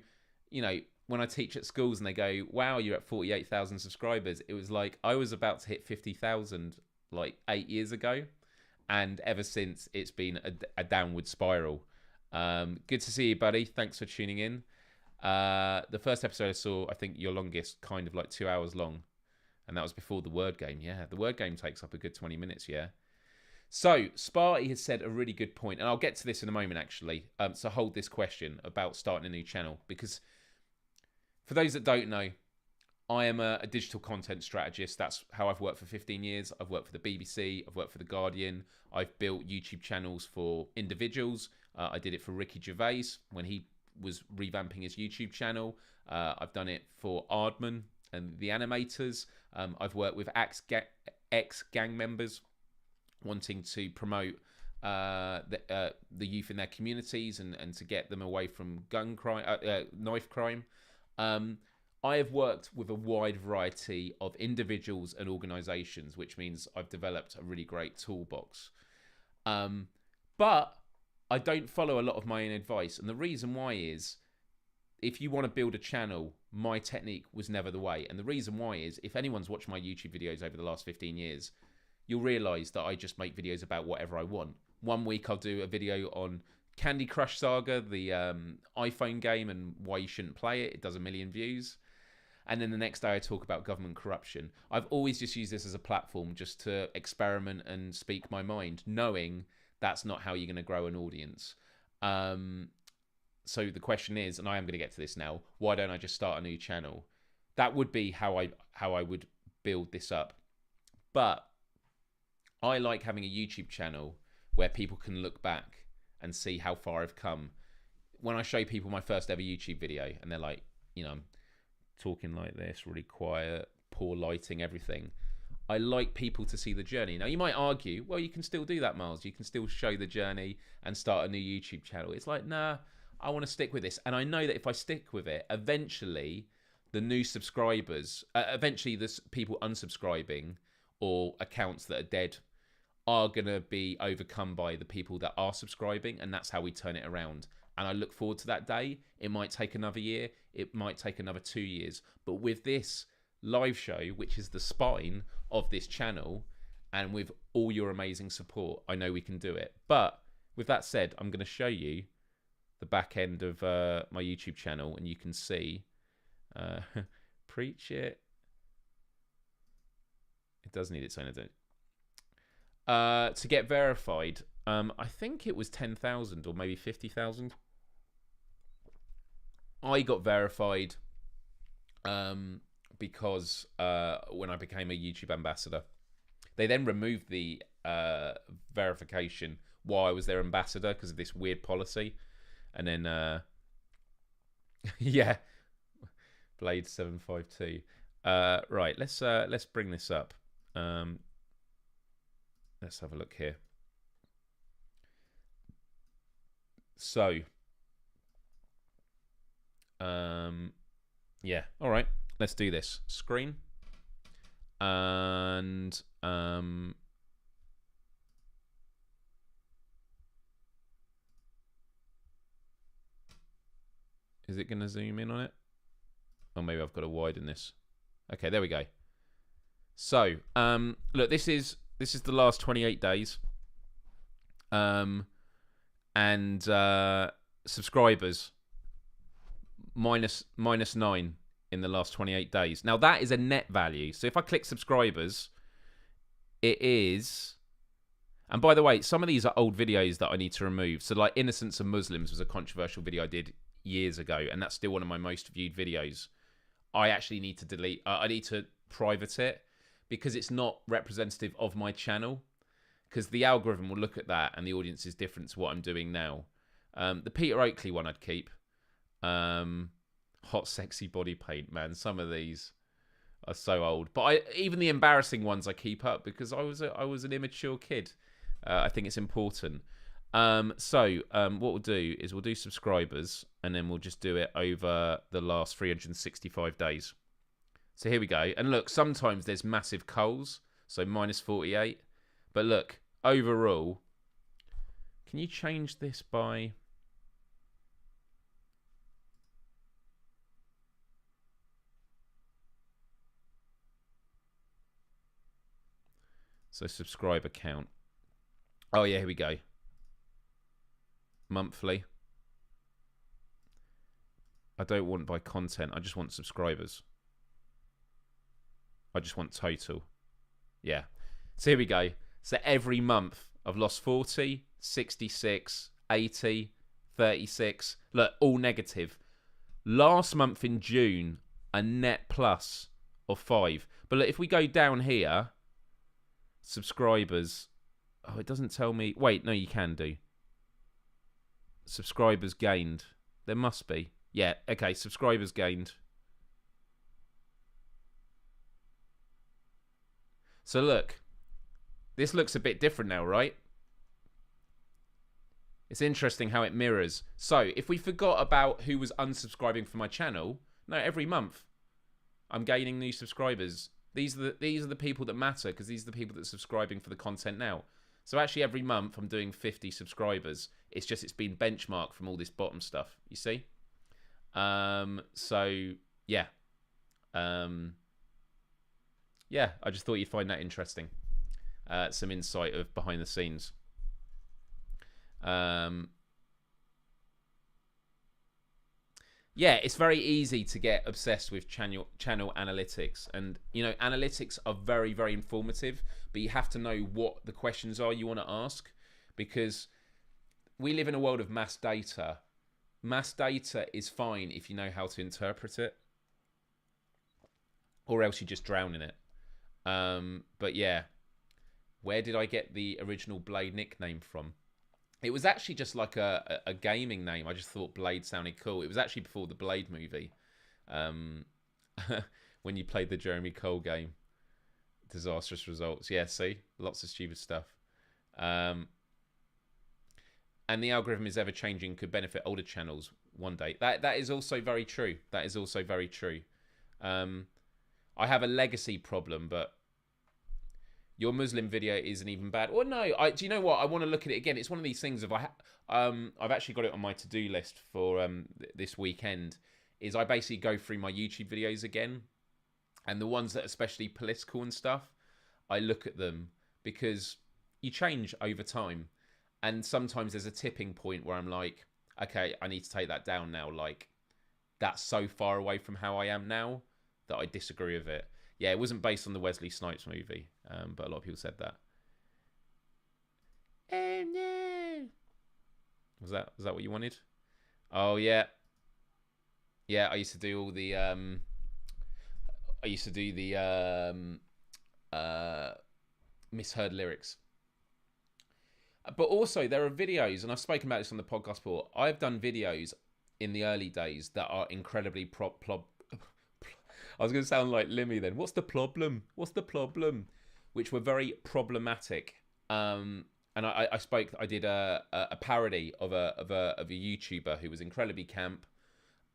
you know, when I teach at schools and they go, wow, you're at 48,000 subscribers, it was like I was about to hit 50,000 like 8 years ago. And ever since, it's been a downward spiral. Good to see you, buddy. Thanks for tuning in. The first episode I saw, I think your longest, kind of like 2 hours long. And that was before the word game. Yeah, the word game takes up a good 20 minutes, yeah. So, Sparty has said a really good point, and I'll get to this in a moment, actually. So hold this question about starting a new channel, because for those that don't know, I am a digital content strategist. That's how I've worked for 15 years. I've worked for the BBC. I've worked for The Guardian. I've built YouTube channels for individuals. I did it for Ricky Gervais when he was revamping his YouTube channel. I've done it for Aardman and the animators. I've worked with ex-gang members wanting to promote the youth in their communities and to get them away from gun crime, knife crime. I have worked with a wide variety of individuals and organisations, which means I've developed a really great toolbox. But I don't follow a lot of my own advice. And the reason why is, if you want to build a channel, my technique was never the way. And the reason why is, if anyone's watched my YouTube videos over the last 15 years, you'll realise that I just make videos about whatever I want. One week I'll do a video on Candy Crush Saga, the iPhone game, and why you shouldn't play it. It does 1 million views. And then the next day I talk about government corruption. I've always just used this as a platform just to experiment and speak my mind, knowing that's not how you're going to grow an audience. So the question is, and I am going to get to this now, why don't I just start a new channel? That would be how I would build this up. But I like having a YouTube channel where people can look back and see how far I've come. When I show people my first ever YouTube video and they're like, you know, I'm talking like this, really quiet, poor lighting, everything. I like people to see the journey. Now, you might argue, well, you can still do that, Myles. You can still show the journey and start a new YouTube channel. It's like, nah, I want to stick with this. And I know that if I stick with it, eventually the new subscribers, eventually the people unsubscribing or accounts that are dead are going to be overcome by the people that are subscribing. And that's how we turn it around. And I look forward to that day. It might take another year. It might take another 2 years. But with this live show, which is the spine of this channel, and with all your amazing support, I know we can do it. But with that said, I'm going to show you the back end of my YouTube channel, and you can see, preach it. It does need its own identity. To get verified, I think it was 10,000 or maybe 50,000. I got verified because when I became a YouTube ambassador, they then removed the verification while I was their ambassador because of this weird policy. And then, yeah, Blade 752. Right, let's bring this up. Let's have a look here. So, yeah, all right, let's do this. Screen. And, is it going to zoom in on it? Or maybe I've got to widen this. Okay, there we go. So, look, this is the last 28 days. And subscribers minus 9 in the last 28 days. Now that is a net value. So if I click subscribers, it is. And by the way, some of these are old videos that I need to remove. So like Innocence of Muslims was a controversial video I did years ago, and that's still one of my most viewed videos. I actually need to delete. I need to private it because it's not representative of my channel. Because the algorithm will look at that and the audience is different to what I'm doing now. The Peter Oakley one I'd keep. Hot sexy body paint, man. Some of these are so old. But even the embarrassing ones I keep up because I was an immature kid. I think it's important. So what we'll do is we'll do subscribers and then we'll just do it over the last 365 days. So here we go. And look, sometimes there's massive culls. So minus 48. But look, overall, can you change this by... So subscriber count. Oh yeah, here we go. Monthly. I don't want by content. I just want subscribers. I just want total. Yeah. So here we go. So every month I've lost 40, 66, 80, 36. Look, all negative. Last month in June, a net plus of 5. But look, if we go down here, subscribers. Oh, it doesn't tell me. Wait, no, you can do. Subscribers gained. There must be. Yeah, okay, subscribers gained. So look, this looks a bit different now, right? It's interesting how it mirrors. So if we forgot about who was unsubscribing from my channel, no, every month I'm gaining new subscribers. These are the people that matter because these are the people that are subscribing for the content now. So actually every month I'm doing 50 subscribers. It's just it's been benchmarked from all this bottom stuff, you see? So yeah. Yeah, I just thought you'd find that interesting. Some insight of behind the scenes. Yeah, it's very easy to get obsessed with channel analytics. And, you know, analytics are very, very informative, but you have to know what the questions are you want to ask because we live in a world of mass data. Mass data is fine if you know how to interpret it, or else you just drown in it. But yeah, where did I get the original Blade nickname from? It was actually just like a gaming name. I just thought Blade sounded cool. It was actually before the Blade movie. When you played the Jeremy Cole game. Disastrous results. Yeah, see? Lots of stupid stuff. And the algorithm is ever-changing, could benefit older channels one day. That is also very true. That is also very true. I have a legacy problem, but your Muslim video isn't even bad. Or no, do you know what? I want to look at it again. It's one of these things. I've actually got it on my to-do list for this weekend. Is I basically go through my YouTube videos again, and the ones that are especially political and stuff, I look at them because you change over time, and sometimes there's a tipping point where I'm like, okay, I need to take that down now. Like, that's so far away from how I am now that I disagree with it. Yeah, it wasn't based on the Wesley Snipes movie, but a lot of people said that. Oh no! Was that what you wanted? Oh yeah, yeah. I used to do all the misheard lyrics. But also there are videos, and I've spoken about this on the podcast before. I've done videos in the early days that are incredibly I was going to sound like Limmy then. What's the problem? What's the problem? Which were very problematic. And I did a parody of a YouTuber who was incredibly camp.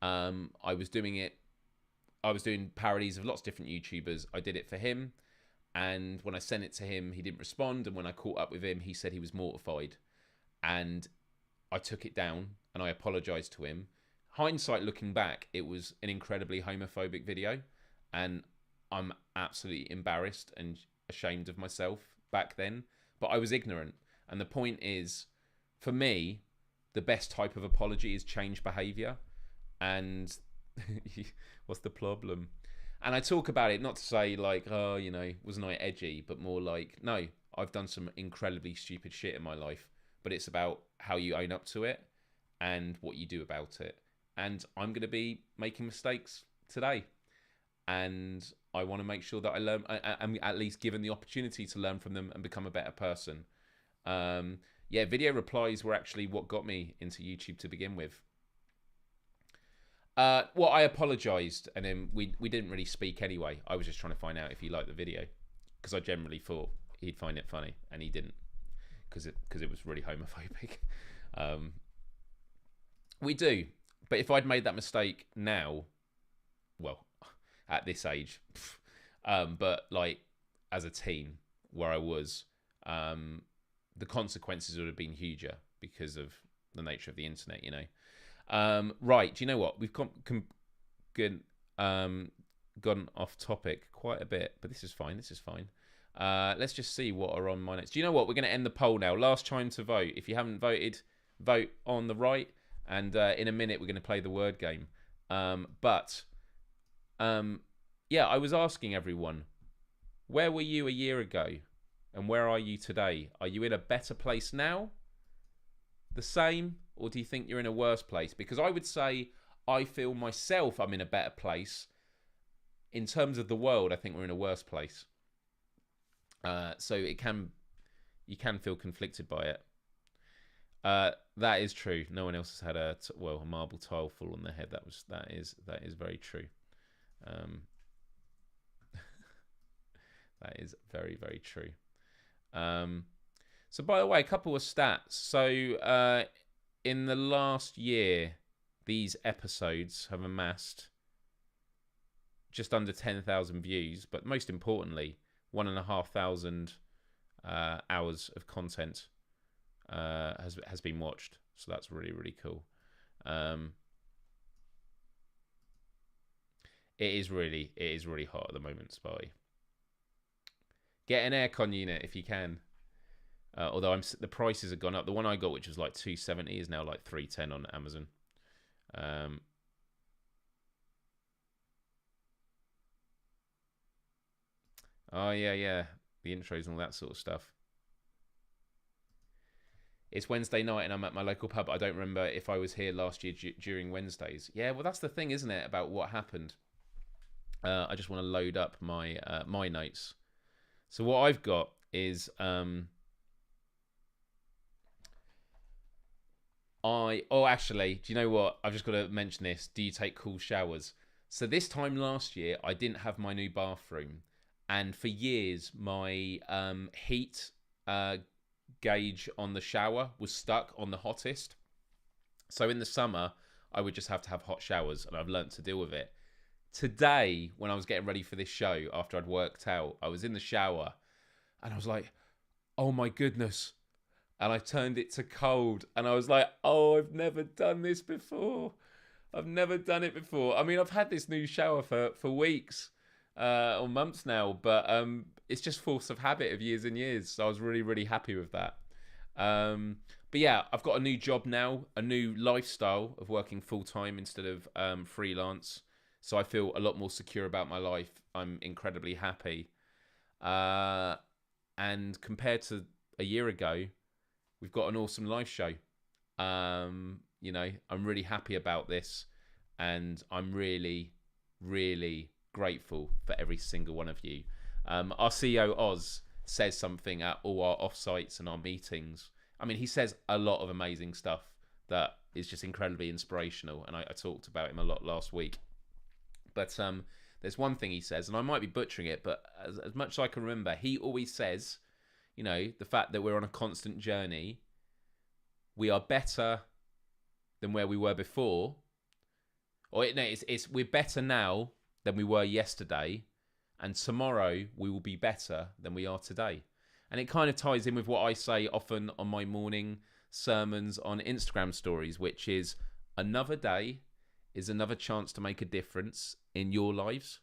I was doing parodies of lots of different YouTubers. I did it for him. And when I sent it to him, he didn't respond. And when I caught up with him, he said he was mortified. And I took it down and I apologized to him. hindsight looking back, it was an incredibly homophobic video, and I'm absolutely embarrassed and ashamed of myself back then, but I was ignorant. And the point is, for me, the best type of apology is change behavior. And what's the problem? And I talk about it not to say like, oh, you know, wasn't I edgy, but more like, no, I've done some incredibly stupid shit in my life, but it's about how you own up to it and what you do about it. And I'm going to be making mistakes today, and I want to make sure that I learn. I'm at least given the opportunity to learn from them and become a better person. Yeah, video replies were actually what got me into YouTube to begin with. Well, I apologized, and then we didn't really speak anyway. I was just trying to find out if he liked the video, because I generally thought he'd find it funny, and he didn't, because it was really homophobic. We do, but if I'd made that mistake now, well, at this age, but like as a teen where I was, the consequences would have been huger because of the nature of the internet, you know. Right, do you know what? We've gone off topic quite a bit, but this is fine. This is fine. Let's just see what are on my notes. Do you know what? We're going to end the poll now. Last time to vote. If you haven't voted, vote on the right. And in a minute, we're going to play the word game. Yeah, I was asking everyone, where were you a year ago? And where are you today? Are you in a better place now? The same? Or do you think you're in a worse place? Because I would say I feel myself I'm in a better place. In terms of the world, I think we're in a worse place. So you can feel conflicted by it. That is true. No one else has had a marble tile fall on their head. That is very true. That is very, very true. So by the way, a couple of stats. So in the last year, these episodes have amassed just under 10,000 views, but most importantly, 1,500 hours of content has been watched. So that's really, really cool. It is really hot at the moment, Spy. Get an aircon unit if you can. Although the prices have gone up. The one I got, which was like $270, is now like $310 on Amazon. Oh yeah, the intros and all that sort of stuff. It's Wednesday night and I'm at my local pub. I don't remember if I was here last year during Wednesdays. Yeah, well, that's the thing, isn't it, about what happened? I just want to load up my my notes. So what I've got is actually, do you know what? I've just got to mention this. Do you take cool showers? So this time last year, I didn't have my new bathroom, and for years my heat gauge on the shower was stuck on the hottest. So in the summer, I would just have to have hot showers, and I've learnt to deal with it. Today, when I was getting ready for this show, after I'd worked out, I was in the shower and I was like, oh my goodness. And I turned it to cold and I was like, oh, I've never done this before. I've never done it before. I mean, I've had this new shower for weeks or months now, but it's just force of habit of years and years. So I was really, really happy with that. But yeah, I've got a new job now, a new lifestyle of working full-time instead of freelance. So I feel a lot more secure about my life. I'm incredibly happy. And compared to a year ago, we've got an awesome live show. You know, I'm really happy about this. And I'm really, really grateful for every single one of you. Our CEO, Oz, says something at all our offsites and our meetings. I mean, he says a lot of amazing stuff that is just incredibly inspirational. And I talked about him a lot last week. But there's one thing he says, and I might be butchering it, but as much as I can remember, he always says, you know, the fact that we're on a constant journey, we are better than where we were before. Or no, we're better now than we were yesterday, and tomorrow we will be better than we are today. And it kind of ties in with what I say often on my morning sermons on Instagram stories, which is another day, is another chance to make a difference in your lives,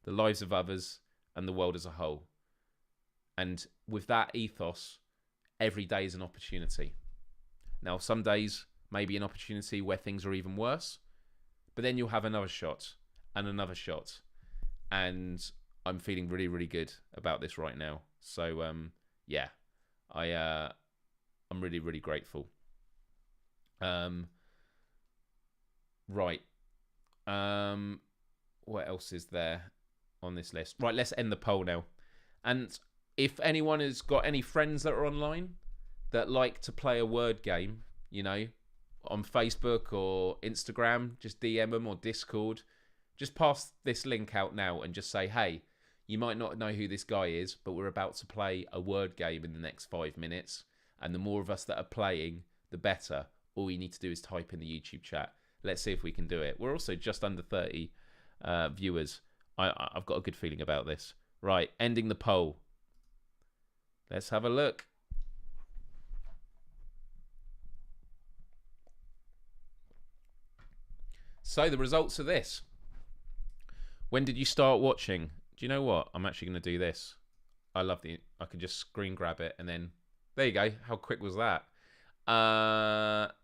the lives of others, and the world as a whole. And with that ethos, every day is an opportunity. Now, some days may be an opportunity where things are even worse, but then you'll have another shot and another shot. And I'm feeling really, really good about this right now. So, yeah, I'm really, really grateful. Right. What else is there on this list? Right, let's end the poll now. And if anyone has got any friends that are online that like to play a word game, you know, on Facebook or Instagram, just DM them, or Discord. Just pass this link out now and just say, hey, you might not know who this guy is, but we're about to play a word game in the next 5 minutes. And the more of us that are playing, the better. All you need to do is type in the YouTube chat. Let's see if we can do it. We're also just under 30 viewers. I've got a good feeling about this. Right, ending the poll. Let's have a look. So the results are this. When did you start watching? Do you know what? I'm actually going to do this. I could just screen grab it and then, there you go. How quick was that?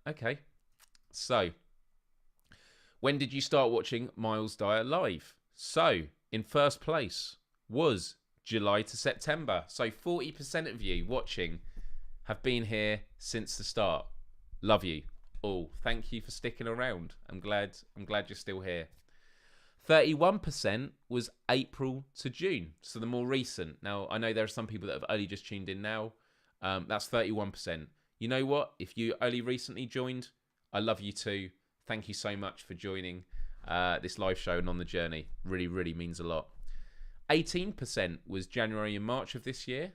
Okay. So, when did you start watching Myles Dyer live? So, in first place was July to September. So 40% of you watching have been here since the start. Love you all. Thank you for sticking around. I'm glad you're still here. 31% was April to June, so the more recent. Now, I know there are some people that have only just tuned in now. That's 31%. You know what? If you only recently joined, I love you too. Thank you so much for joining this live show and on the journey. Really, really means a lot. 18% was January and March of this year.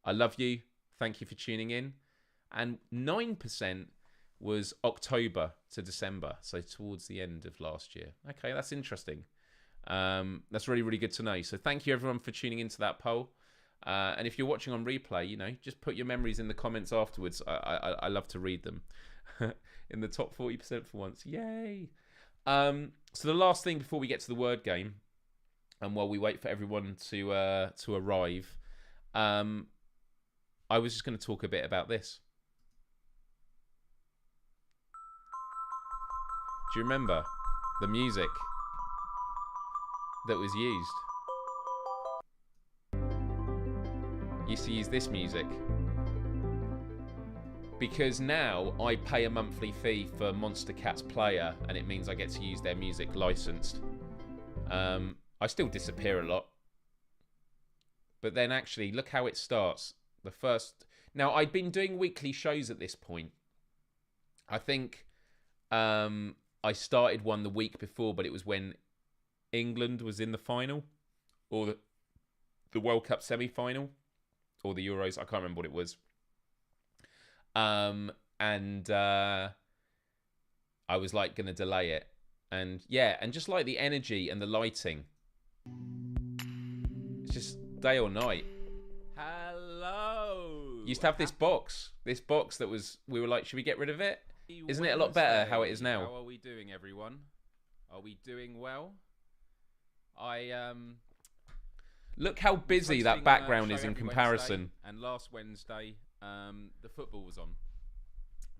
I love you. Thank you for tuning in. And 9% was October to December, so towards the end of last year. Okay, that's interesting. That's really, really good to know. So thank you everyone for tuning into that poll. And if you're watching on replay, you know, just put your memories in the comments afterwards. I love to read them. In the top 40% for once. Yay! So the last thing before we get to the word game, and while we wait for everyone to arrive, I was just going to talk a bit about this. Do you remember the music that was used? Used to use this music. Because now I pay a monthly fee for Monster Cat's Player, and it means I get to use their music licensed. I still disappear a lot. But then actually, look how it starts. The first... Now, I'd been doing weekly shows at this point. I think I started one the week before, but it was when England was in the final. Or the World Cup semi-final. Or the Euros. I can't remember what it was. And I was like going to delay it. And yeah, and just like the energy and the lighting. It's just day or night. Hello. Used to have this box that was, we were like, should we get rid of it? Isn't it a lot better how it is now? How are we doing, everyone? Are we doing well? Look how busy that background is in comparison. Wednesday, and last Wednesday, the football was on.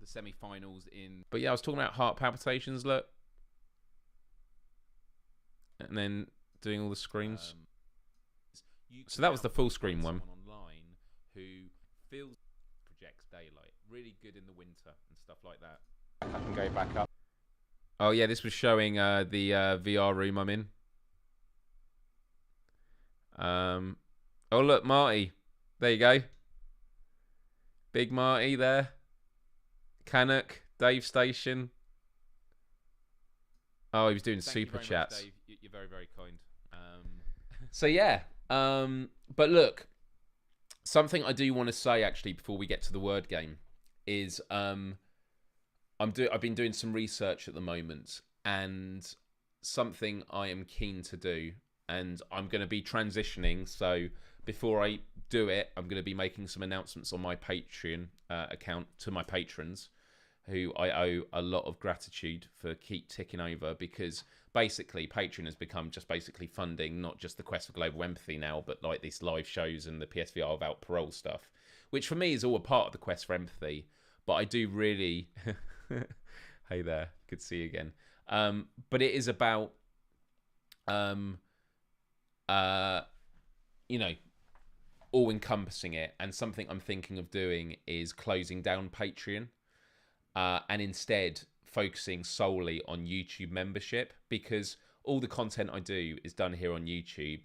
The semi-finals in... But yeah, I was talking about heart palpitations, look. And then doing all the screens. So that was the full screen one. Online who projects daylight. Really good in the winter and stuff like that. I can go back up. Oh yeah, this was showing the VR room I'm in. Oh look, Marty. There you go. Big Marty there. Canuck, Dave Station. Oh, he was doing super chats. Dave. You're very, very kind. So yeah, but look, something I do want to say actually before we get to the word game is I've been doing some research at the moment, and something I am keen to do, and I'm going to be transitioning. So before I do it, I'm going to be making some announcements on my Patreon account to my patrons who I owe a lot of gratitude for keep ticking over, because basically Patreon has become just basically funding not just the Quest for Global Empathy now, but like these live shows and the PSVR without parole stuff, which for me is all a part of the Quest for Empathy. But I do really hey there, good to see you again. But it is about you know, all encompassing it, and something I'm thinking of doing is closing down Patreon and instead focusing solely on YouTube membership, because all the content I do is done here on YouTube.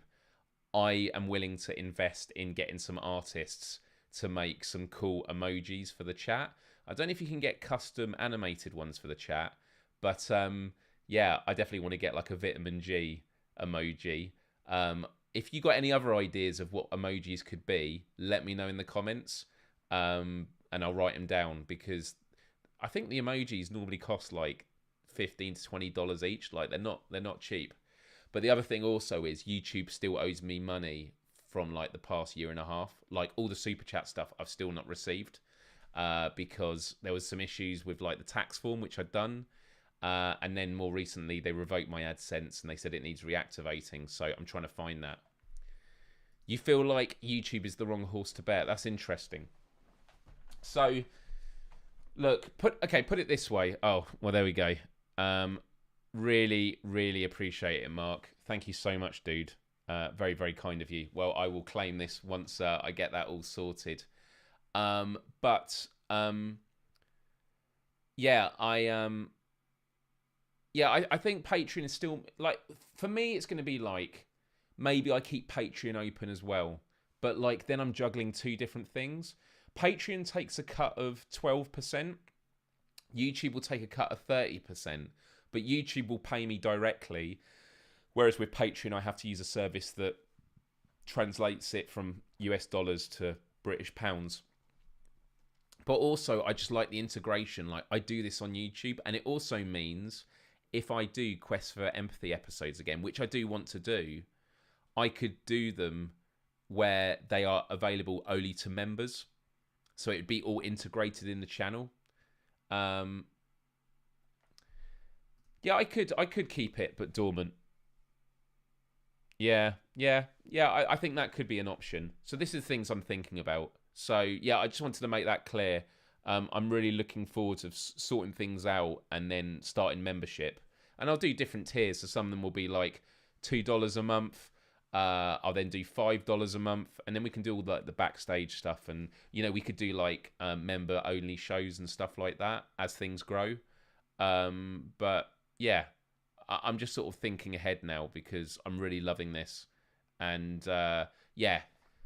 I am willing to invest in getting some artists to make some cool emojis for the chat. I don't know if you can get custom animated ones for the chat, but yeah, I definitely want to get like a vitamin G emoji. If you got any other ideas of what emojis could be, let me know in the comments, and I'll write them down, because I think the emojis normally cost like $15 to $20 each. Like they're not cheap. But the other thing also is YouTube still owes me money from like the past year and a half. Like all the super chat stuff I've still not received, because there was some issues with like the tax form which I'd done, and then more recently they revoked my AdSense and they said it needs reactivating. So I'm trying to find that. You feel like YouTube is the wrong horse to bet? That's interesting. So look, put it this way. Oh, well, there we go. Really, really appreciate it, Mark. Thank you so much, dude. Very, very kind of you. Well, I will claim this once I get that all sorted. Yeah, I think Patreon is still, like, for me, it's going to be like, maybe I keep Patreon open as well. But, like, then I'm juggling two different things. Patreon takes a cut of 12%. YouTube will take a cut of 30%. But YouTube will pay me directly. Whereas with Patreon, I have to use a service that translates it from US dollars to British pounds. But also, I just like the integration. Like, I do this on YouTube. And it also means if I do Quest for Empathy episodes again, which I do want to do, I could do them where they are available only to members. So it would be all integrated in the channel. Yeah, I could keep it, but dormant. Yeah. I think that could be an option. So this is things I'm thinking about. So yeah, I just wanted to make that clear. I'm really looking forward to sorting things out and then starting membership. And I'll do different tiers. So some of them will be like $2 a month. I'll then do $5 a month, and then we can do all the backstage stuff, and you know, we could do like member only shows and stuff like that as things grow. But yeah, I'm just sort of thinking ahead now because I'm really loving this, and yeah,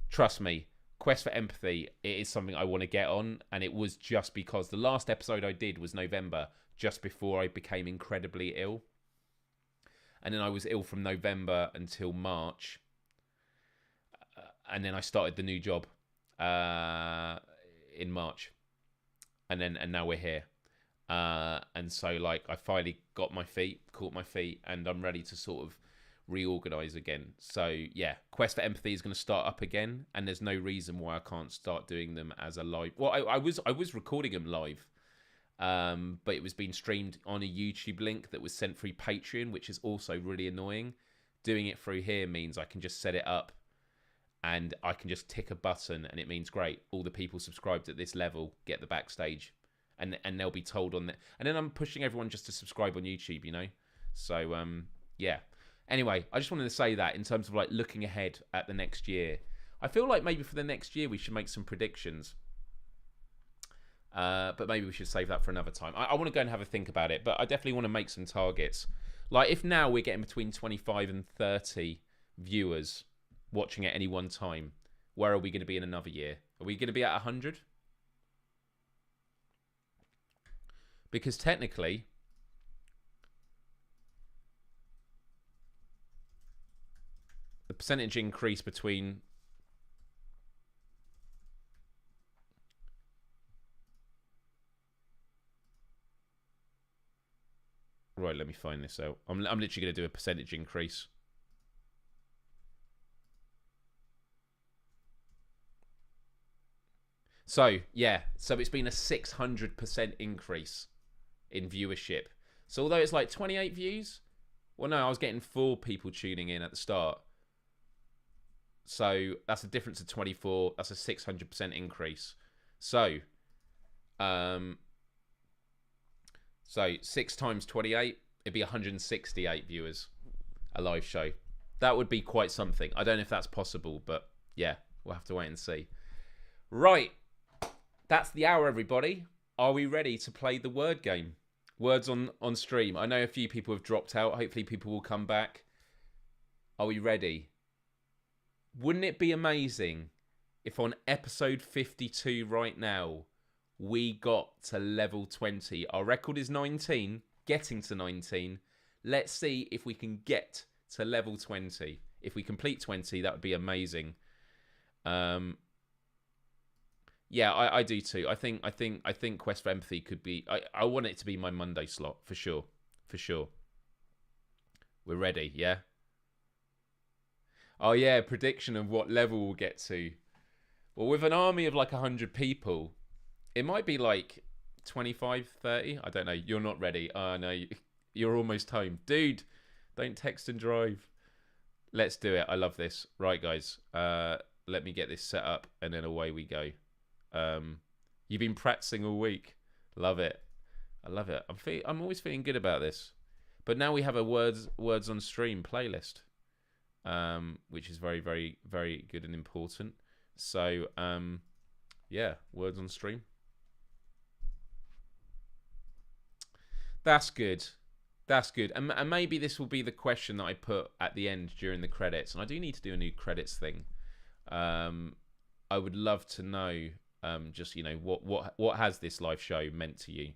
trust me, Quest for Empathy, it is something I want to get on, and it was just because the last episode I did was November, just before I became incredibly ill. And then I was ill from November until March. And then I started the new job in March. And now we're here. And so, like, I finally caught my feet, and I'm ready to sort of reorganize again. So, yeah, Quest for Empathy is going to start up again. And there's no reason why I can't start doing them as a live. Well, I was recording them live. But it was being streamed on a YouTube link that was sent through Patreon, which is also really annoying. Doing it through here means I can just set it up and I can just tick a button, and it means great, all the people subscribed at this level get the backstage, and they'll be told on that. And then I'm pushing everyone just to subscribe on YouTube, you know. So yeah. Anyway, I just wanted to say that in terms of like looking ahead at the next year. I feel like maybe for the next year we should make some predictions. But maybe we should save that for another time. I want to go and have a think about it, but I definitely want to make some targets. Like, if now we're getting between 25 and 30 viewers watching at any one time, where are we going to be in another year? Are we going to be at 100? Because technically, the percentage increase between... Right, let me find this out. I'm literally going to do a percentage increase. So, yeah. So it's been a 600% increase in viewership. So although it's like 28 views, well, no, I was getting 4 people tuning in at the start. So that's a difference of 24. That's a 600% increase. So 6 times 28, it'd be 168 viewers, a live show. That would be quite something. I don't know if that's possible, but yeah, we'll have to wait and see. Right, that's the hour, everybody. Are we ready to play the word game? Words on stream. I know a few people have dropped out. Hopefully people will come back. Are we ready? Wouldn't it be amazing if on episode 52 right now, we got to level 20? Our record is 19, getting to 19. Let's see if we can get to level 20. If we complete 20, that would be amazing. Yeah, I do too. I think Quest for Empathy could be. I want it to be my Monday slot for sure. For sure. We're ready, yeah? Oh yeah, prediction of what level we'll get to. Well, with an army of like 100 people, it might be like 25, 30. I don't know. You're not ready. Oh no, you're almost home. Dude, don't text and drive. Let's do it. I love this. Right, guys. Let me get this set up and then away we go. You've been practicing all week. Love it. I love it. I'm always feeling good about this. But now we have a words on stream playlist, which is very, very, very good and important. So, yeah, words on stream. That's good. That's good. And maybe this will be the question that I put at the end during the credits. And I do need to do a new credits thing. I would love to know, just, you know, what has this live show meant to you?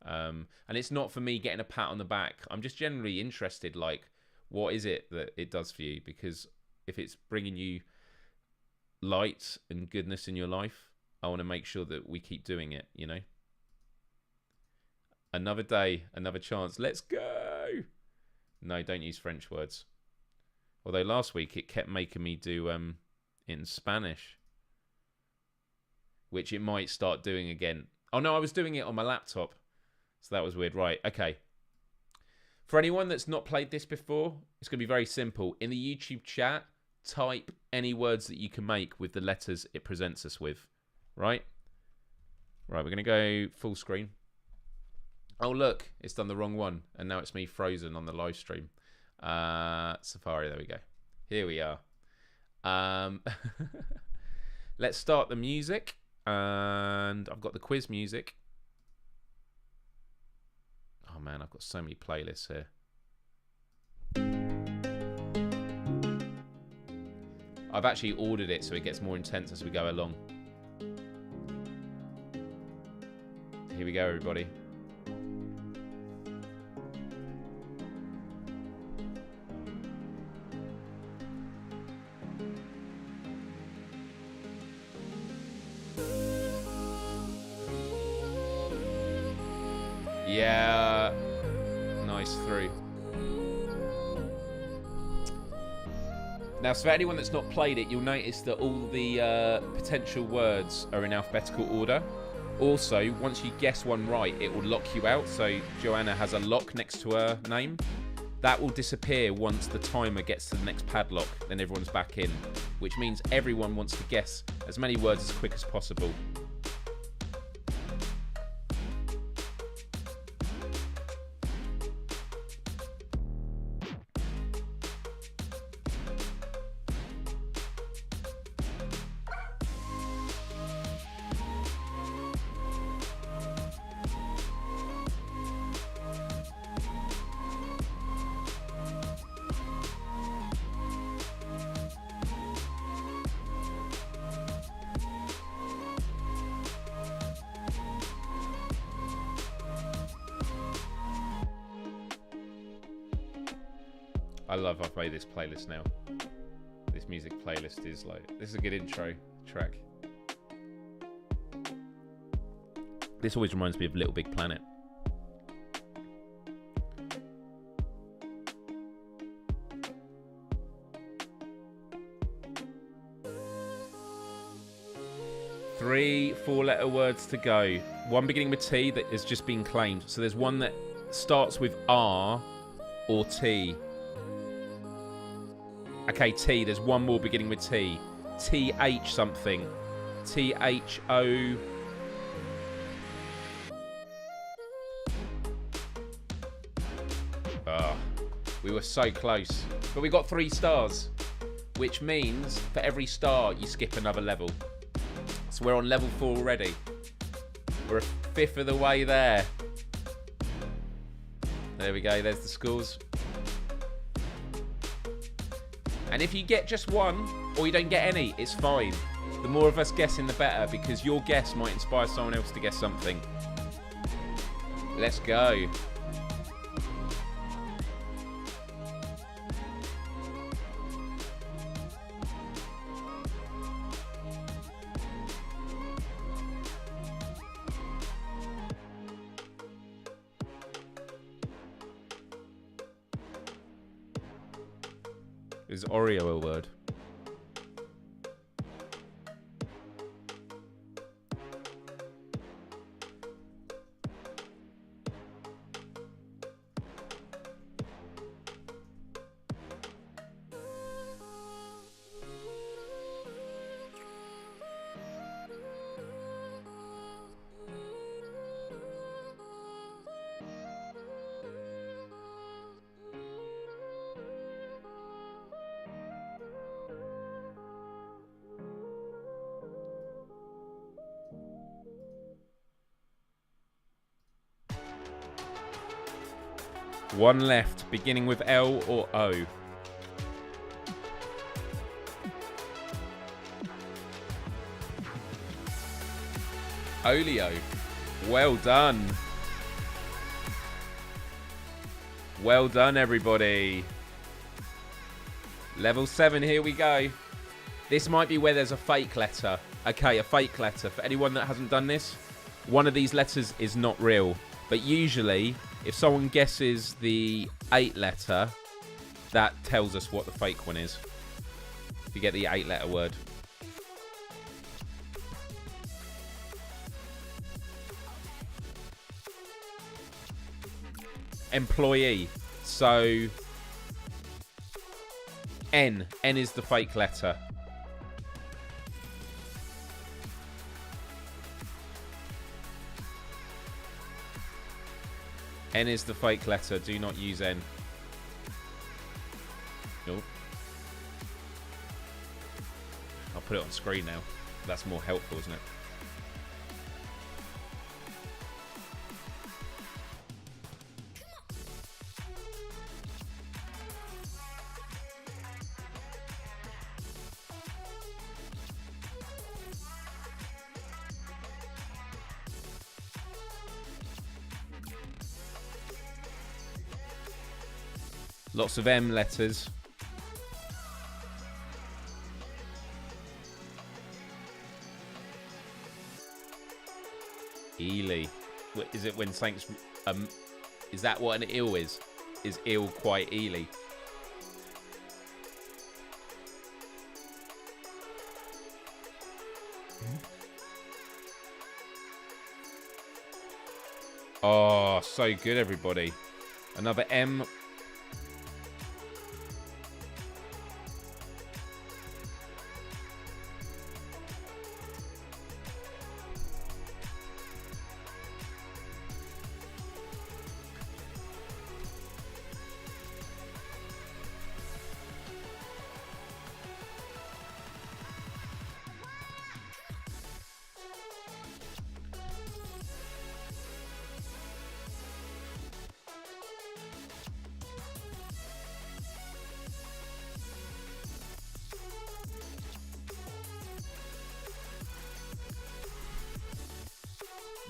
And it's not for me getting a pat on the back. I'm just generally interested, like, what is it that it does for you? Because if it's bringing you light and goodness in your life, I want to make sure that we keep doing it, you know? Another day, another chance. Let's go! No, don't use French words. Although last week it kept making me do in Spanish, which it might start doing again. Oh no, I was doing it on my laptop. So that was weird. Right, okay. For anyone that's not played this before, it's going to be very simple. In the YouTube chat, type any words that you can make with the letters it presents us with. Right? Right, we're going to go full screen. Oh, look, it's done the wrong one. And now it's me frozen on the live stream. Safari, there we go. Here we are. Let's start the music. And I've got the quiz music. Oh man, I've got so many playlists here. I've actually ordered it so it gets more intense as we go along. Here we go, everybody. Yeah, nice through. Now, so for anyone that's not played it, you'll notice that all the potential words are in alphabetical order. Also, once you guess one right, it will lock you out. So Joanna has a lock next to her name. That will disappear once the timer gets to the next padlock. Then everyone's back in, which means everyone wants to guess as many words as quick as possible. I love I play this playlist now. This music playlist is like, this is a good intro track. This always reminds me of Little Big Planet. 3 4-letter words to go. One beginning with T that has just been claimed. So there's one that starts with R or T. Okay, T. There's one more beginning with T. TH something. THO. Oh, we were so close. But we got 3 stars. Which means for every star, you skip another level. So we're on level 4 already. We're a fifth of the way there. There we go. There's the scores. And if you get just one, or you don't get any, it's fine. The more of us guessing, the better, because your guess might inspire someone else to guess something. Let's go. Is Oreo a word? One left, beginning with L or O. Oleo. Well done. Well done, everybody. Level 7, here we go. This might be where there's a fake letter. Okay, a fake letter. For anyone that hasn't done this, one of these letters is not real. But usually, if someone guesses the 8 letter, that tells us what the fake one is. If you get the 8-letter word. Employee. So, N. N is the fake letter. N is the fake letter. Do not use N. Nope. I'll put it on screen now. That's more helpful, isn't it? Lots of M letters. Ely. Is it when Saints... is that what an eel is? Is eel quite Ely? Oh, so good, everybody. Another M.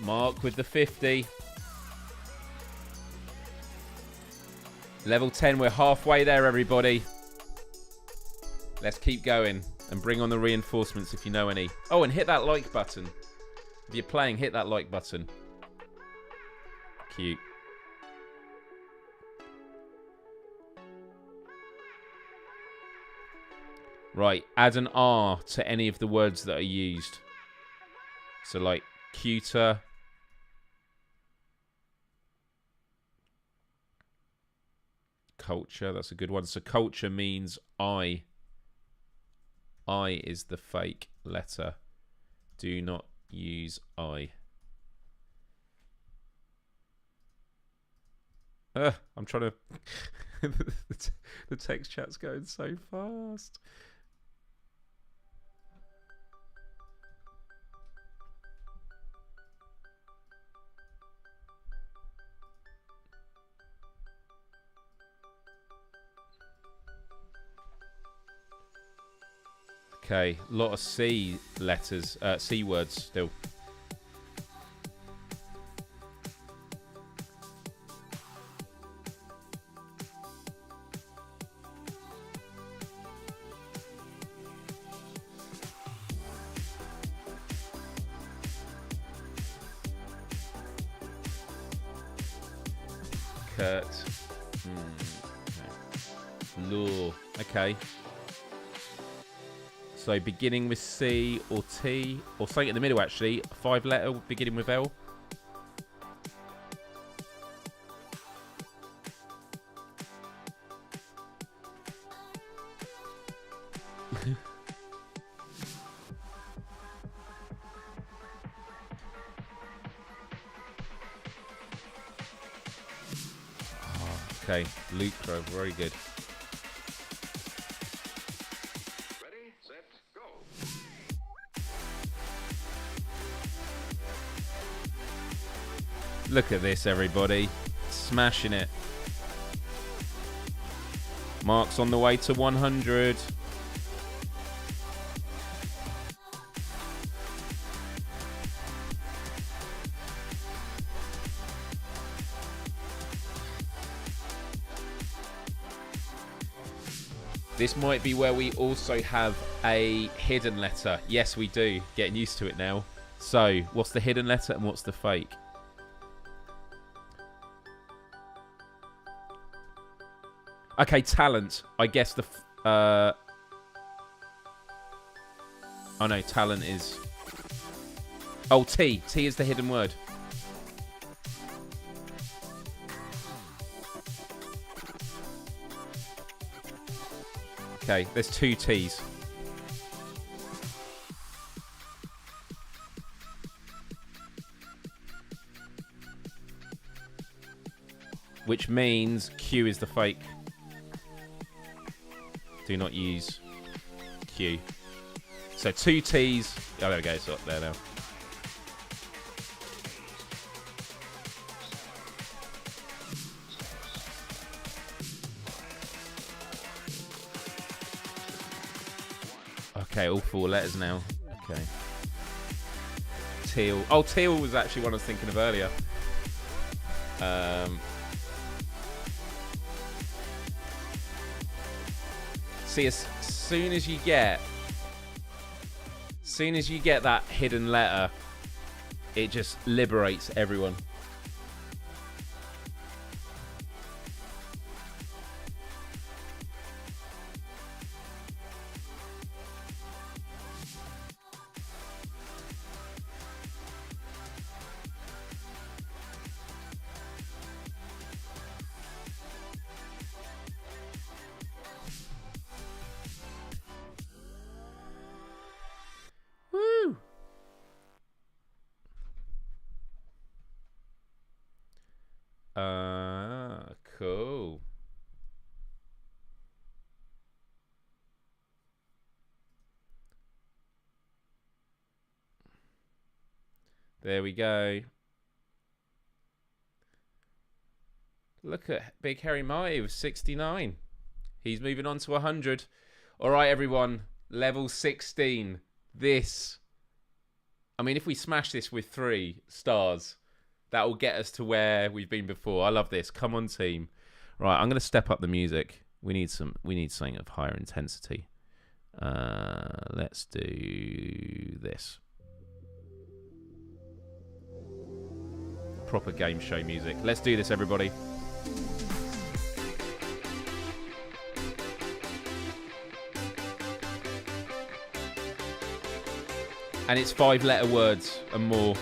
Mark with the 50. Level 10, we're halfway there, everybody. Let's keep going and bring on the reinforcements if you know any. Oh, and hit that like button. If you're playing, hit that like button. Cute. Right, add an R to any of the words that are used. So like cuter. Culture, that's a good one. So culture means I. I is the fake letter. Do not use I. I'm trying to... the text chat's going so fast. Okay, a lot of C letters, C words still. Kurt. Okay. Law. Okay. So beginning with C or T or something in the middle actually. 5-letter beginning with L. Okay, Lucro, very good. Ready, set, go. Look at this, everybody. Smashing it. Mark's on the way to 100. This might be where we also have a hidden letter. Yes, we do. Getting used to it now. So, what's the hidden letter and what's the fake? Okay, talent. I guess the... oh no, talent is... Oh, T. T is the hidden word. Okay, there's 2 T's. Which means Q is the fake. Do not use Q. So 2 T's. Oh, there we go. It's up there now. Okay, all 4 letters now. Okay. Teal. Oh, teal was actually one I was thinking of earlier. See, as soon as you get that hidden letter, it just liberates everyone. Woo! Cool. There we go. Look at Big Harry Marty with 69. He's moving on to 100. All right, everyone. Level 16. This. I mean, if we smash this with 3 stars, that will get us to where we've been before. I love this. Come on, team. Right, I'm going to step up the music. We need something of higher intensity. Let's do this. Proper game show music. Let's do this, everybody. And it's 5-letter words and more.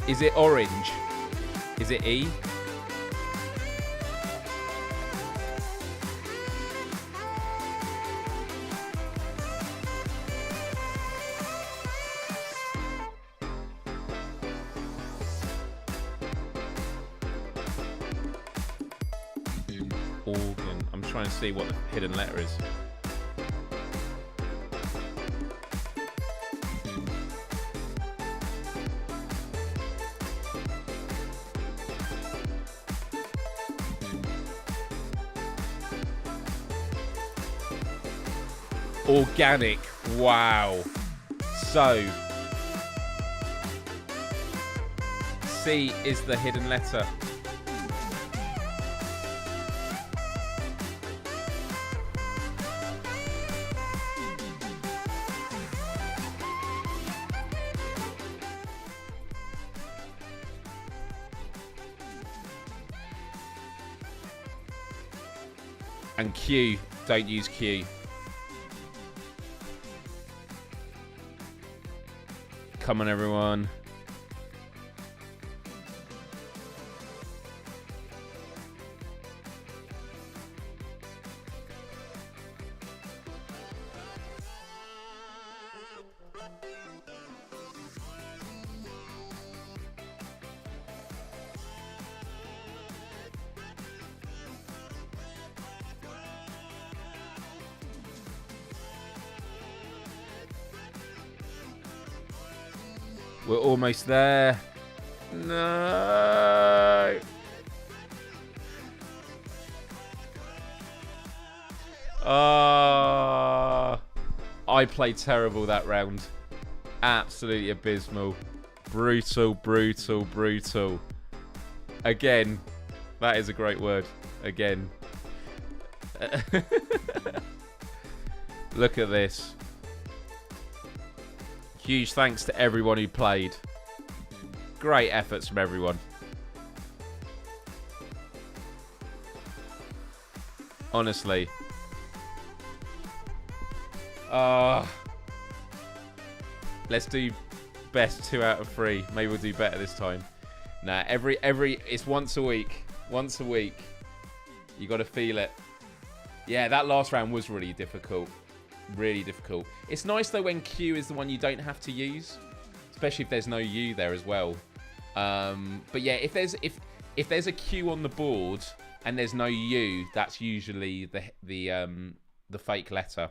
Is it orange? Is it E? Organ. I'm trying to see what the hidden letter is. Organic. Wow. So, C is the hidden letter. And Q. Don't use Q. Come on, everyone. We're almost there. No. I played terrible that round. Absolutely abysmal. Brutal, brutal, brutal. Again. That is a great word. Again. Look at this. Huge thanks to everyone who played. Great efforts from everyone. Honestly. Let's do best 2 out of 3. Maybe we'll do better this time. Nah, it's once a week. Once a week. You got to feel it. Yeah, that last round was really difficult. Really difficult. It's nice though when Q is the one you don't have to use, especially if there's no U there as well. But yeah, if there's a Q on the board and there's no U, that's usually the fake letter.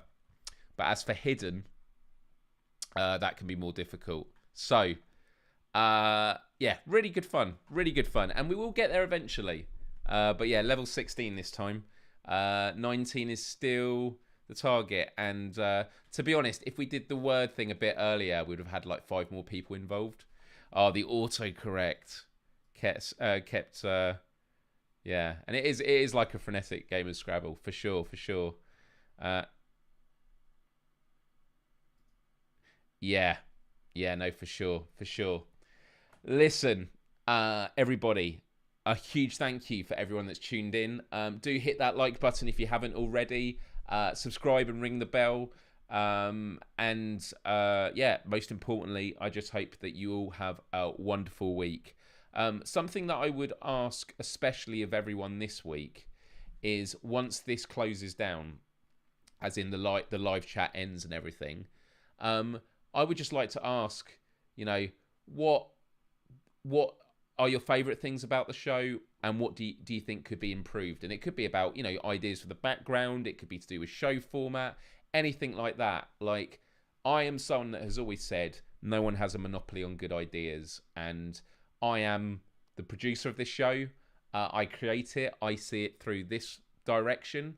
But as for hidden, that can be more difficult. So yeah, really good fun, and we will get there eventually. But yeah, level 16 this time. 19 is still the target, and to be honest, if we did the word thing a bit earlier, we would have had like 5 more people involved. Oh, the autocorrect kept yeah, and it is like a frenetic game of Scrabble for sure. Yeah, no, for sure. Listen, everybody, a huge thank you for everyone that's tuned in. Do hit that like button if you haven't already. Subscribe and ring the bell. Yeah, most importantly, I just hope that you all have a wonderful week. Something that I would ask, especially of everyone this week, is once this closes down, as in the live chat ends and everything, I would just like to ask, what are your favourite things about the show, and what do you think could be improved? And it could be about, ideas for the background. It could be to do with show format, anything like that. Like, I am someone that has always said no one has a monopoly on good ideas, and I am the producer of this show. I create it. I see it through this direction.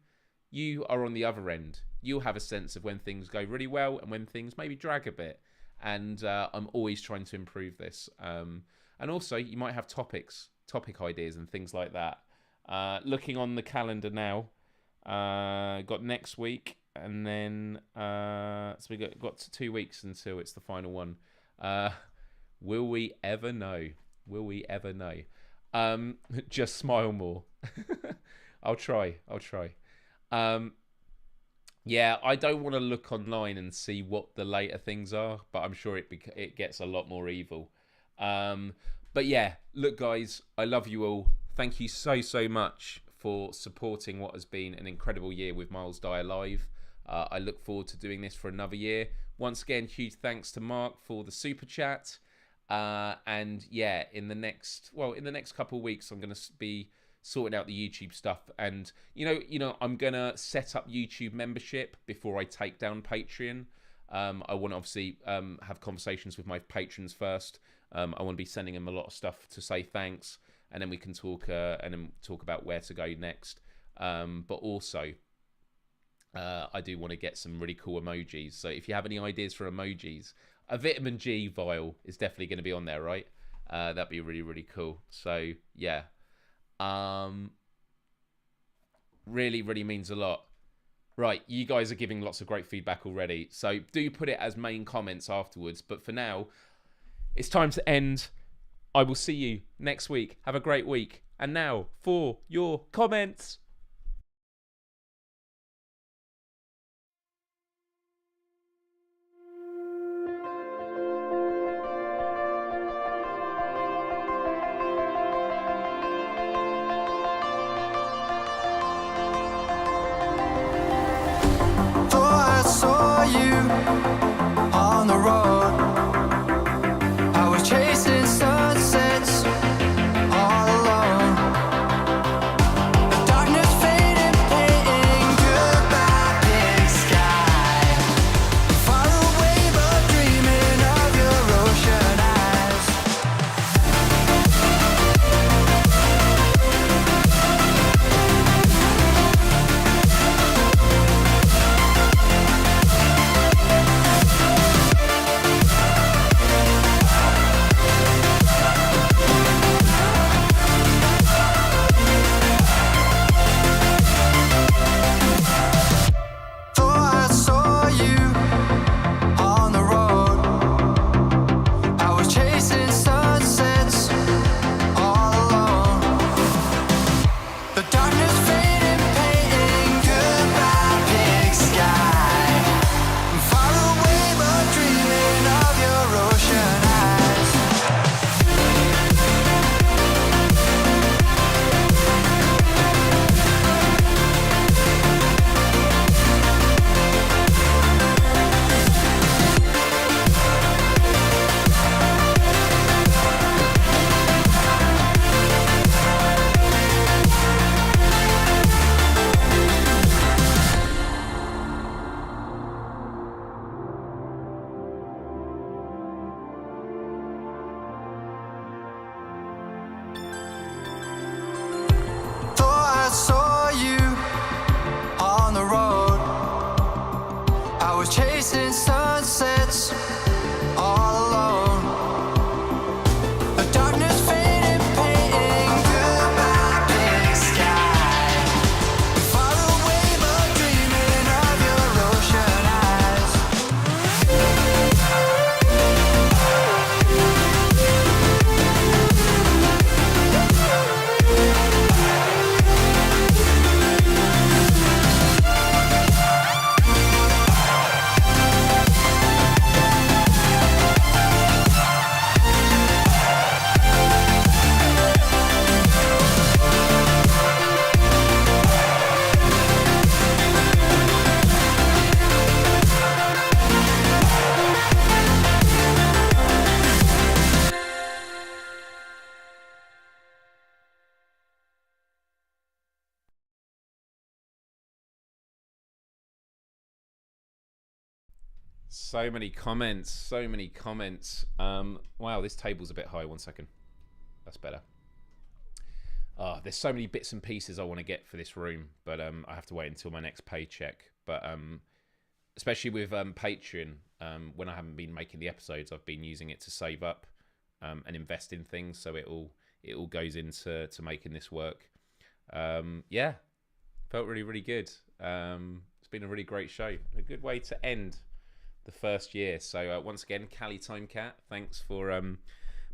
You are on the other end. You'll have a sense of when things go really well and when things maybe drag a bit. And I'm always trying to improve this. And also, you might have topic ideas and things like that. Looking on the calendar now, got next week, and then so we got 2 weeks until it's the final one. Will we ever know? Just smile more. I'll try. Yeah, I don't want to look online and see what the later things are, but I'm sure it gets a lot more evil. But yeah, look, guys, I love you all. Thank you so much for supporting what has been an incredible year with Myles Dyer Live. I look forward to doing this for another year. Once again, huge thanks to Mark for the super chat. And yeah, in the next couple of weeks, I'm going to be sorting out the YouTube stuff, and you know, I'm gonna set up YouTube membership before I take down Patreon. I want to obviously have conversations with my patrons first. I want to be sending them a lot of stuff to say thanks, and then we can talk about where to go next. But also, I do want to get some really cool emojis. So if you have any ideas for emojis, a vitamin G vial is definitely going to be on there, right? That'd be really cool. So yeah. Really means a lot. Right, you guys are giving lots of great feedback already, so do put it as main comments afterwards. But for now, it's time to end. I will see you next week. Have a great week. And now for your comments. I saw you on the road. I was chasing sunsets all alone. The darkness faded, painting goodbye big sky. Far away but dreaming of your ocean eyes. I saw you on the road. I was chasing sunsets all alone. The darkness faded, painting goodbye big sky. Far away but dreaming of your ocean eyes. I saw you on the road. I was chasing sunsets all alone. The darkness faded, painting goodbye big sky. Far away but dreaming of your ocean eyes. So many comments. Wow, this table's a bit high. 1 second. That's better. There's so many bits and pieces I want to get for this room, but I have to wait until my next paycheck. But especially with Patreon, when I haven't been making the episodes, I've been using it to save up and invest in things, so it all goes into making this work. Yeah, felt really good. It's been a really great show. A good way to end the first year. So once again, Cali Time Cat, thanks for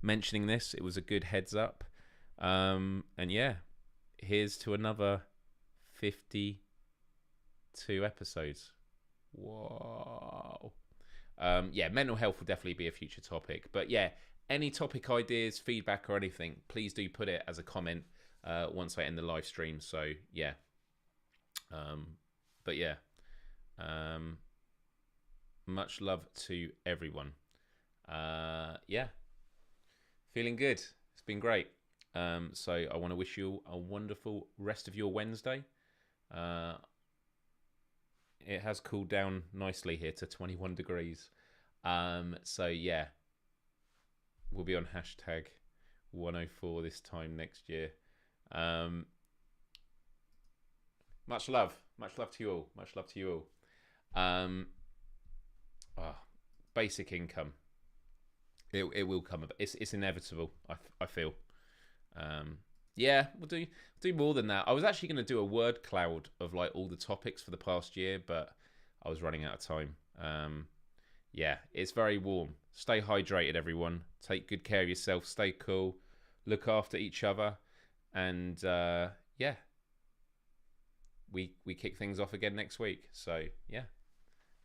mentioning this. It was a good heads up. And yeah, here's to another 50 2 episodes. Whoa. Yeah, mental health will definitely be a future topic. But yeah, any topic ideas, feedback or anything, please do put it as a comment once I end the live stream. So yeah. But yeah. Much love to everyone. Yeah. Feeling good. It's been great. So I want to wish you a wonderful rest of your Wednesday. It has cooled down nicely here to 21 degrees. So yeah, we'll be on hashtag 104 this time next year. Much love to you all. Much love to you all. Basic income. It will come. It's inevitable. I feel. Yeah, we'll do more than that. I was actually going to do a word cloud of like all the topics for the past year, but I was running out of time. Yeah, it's very warm. Stay hydrated, everyone. Take good care of yourself. Stay cool. Look after each other, and yeah, we kick things off again next week. So yeah,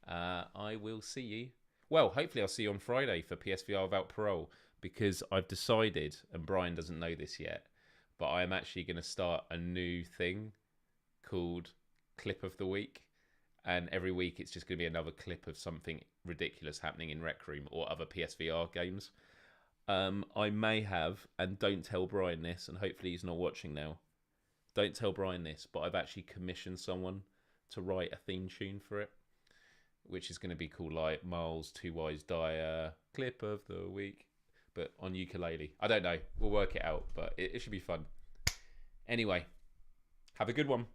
I will see you. Well, hopefully I'll see you on Friday for PSVR Without Parole, because I've decided, and Brian doesn't know this yet, but I'm actually going to start a new thing called Clip of the Week. And every week it's just going to be another clip of something ridiculous happening in Rec Room or other PSVR games. I may have, and don't tell Brian this, and hopefully he's not watching now, don't tell Brian this, but I've actually commissioned someone to write a theme tune for it, which is going to be called like Myles Dyer Clip of the Week, but on ukulele. I don't know. We'll work it out, but it should be fun. Anyway, have a good one.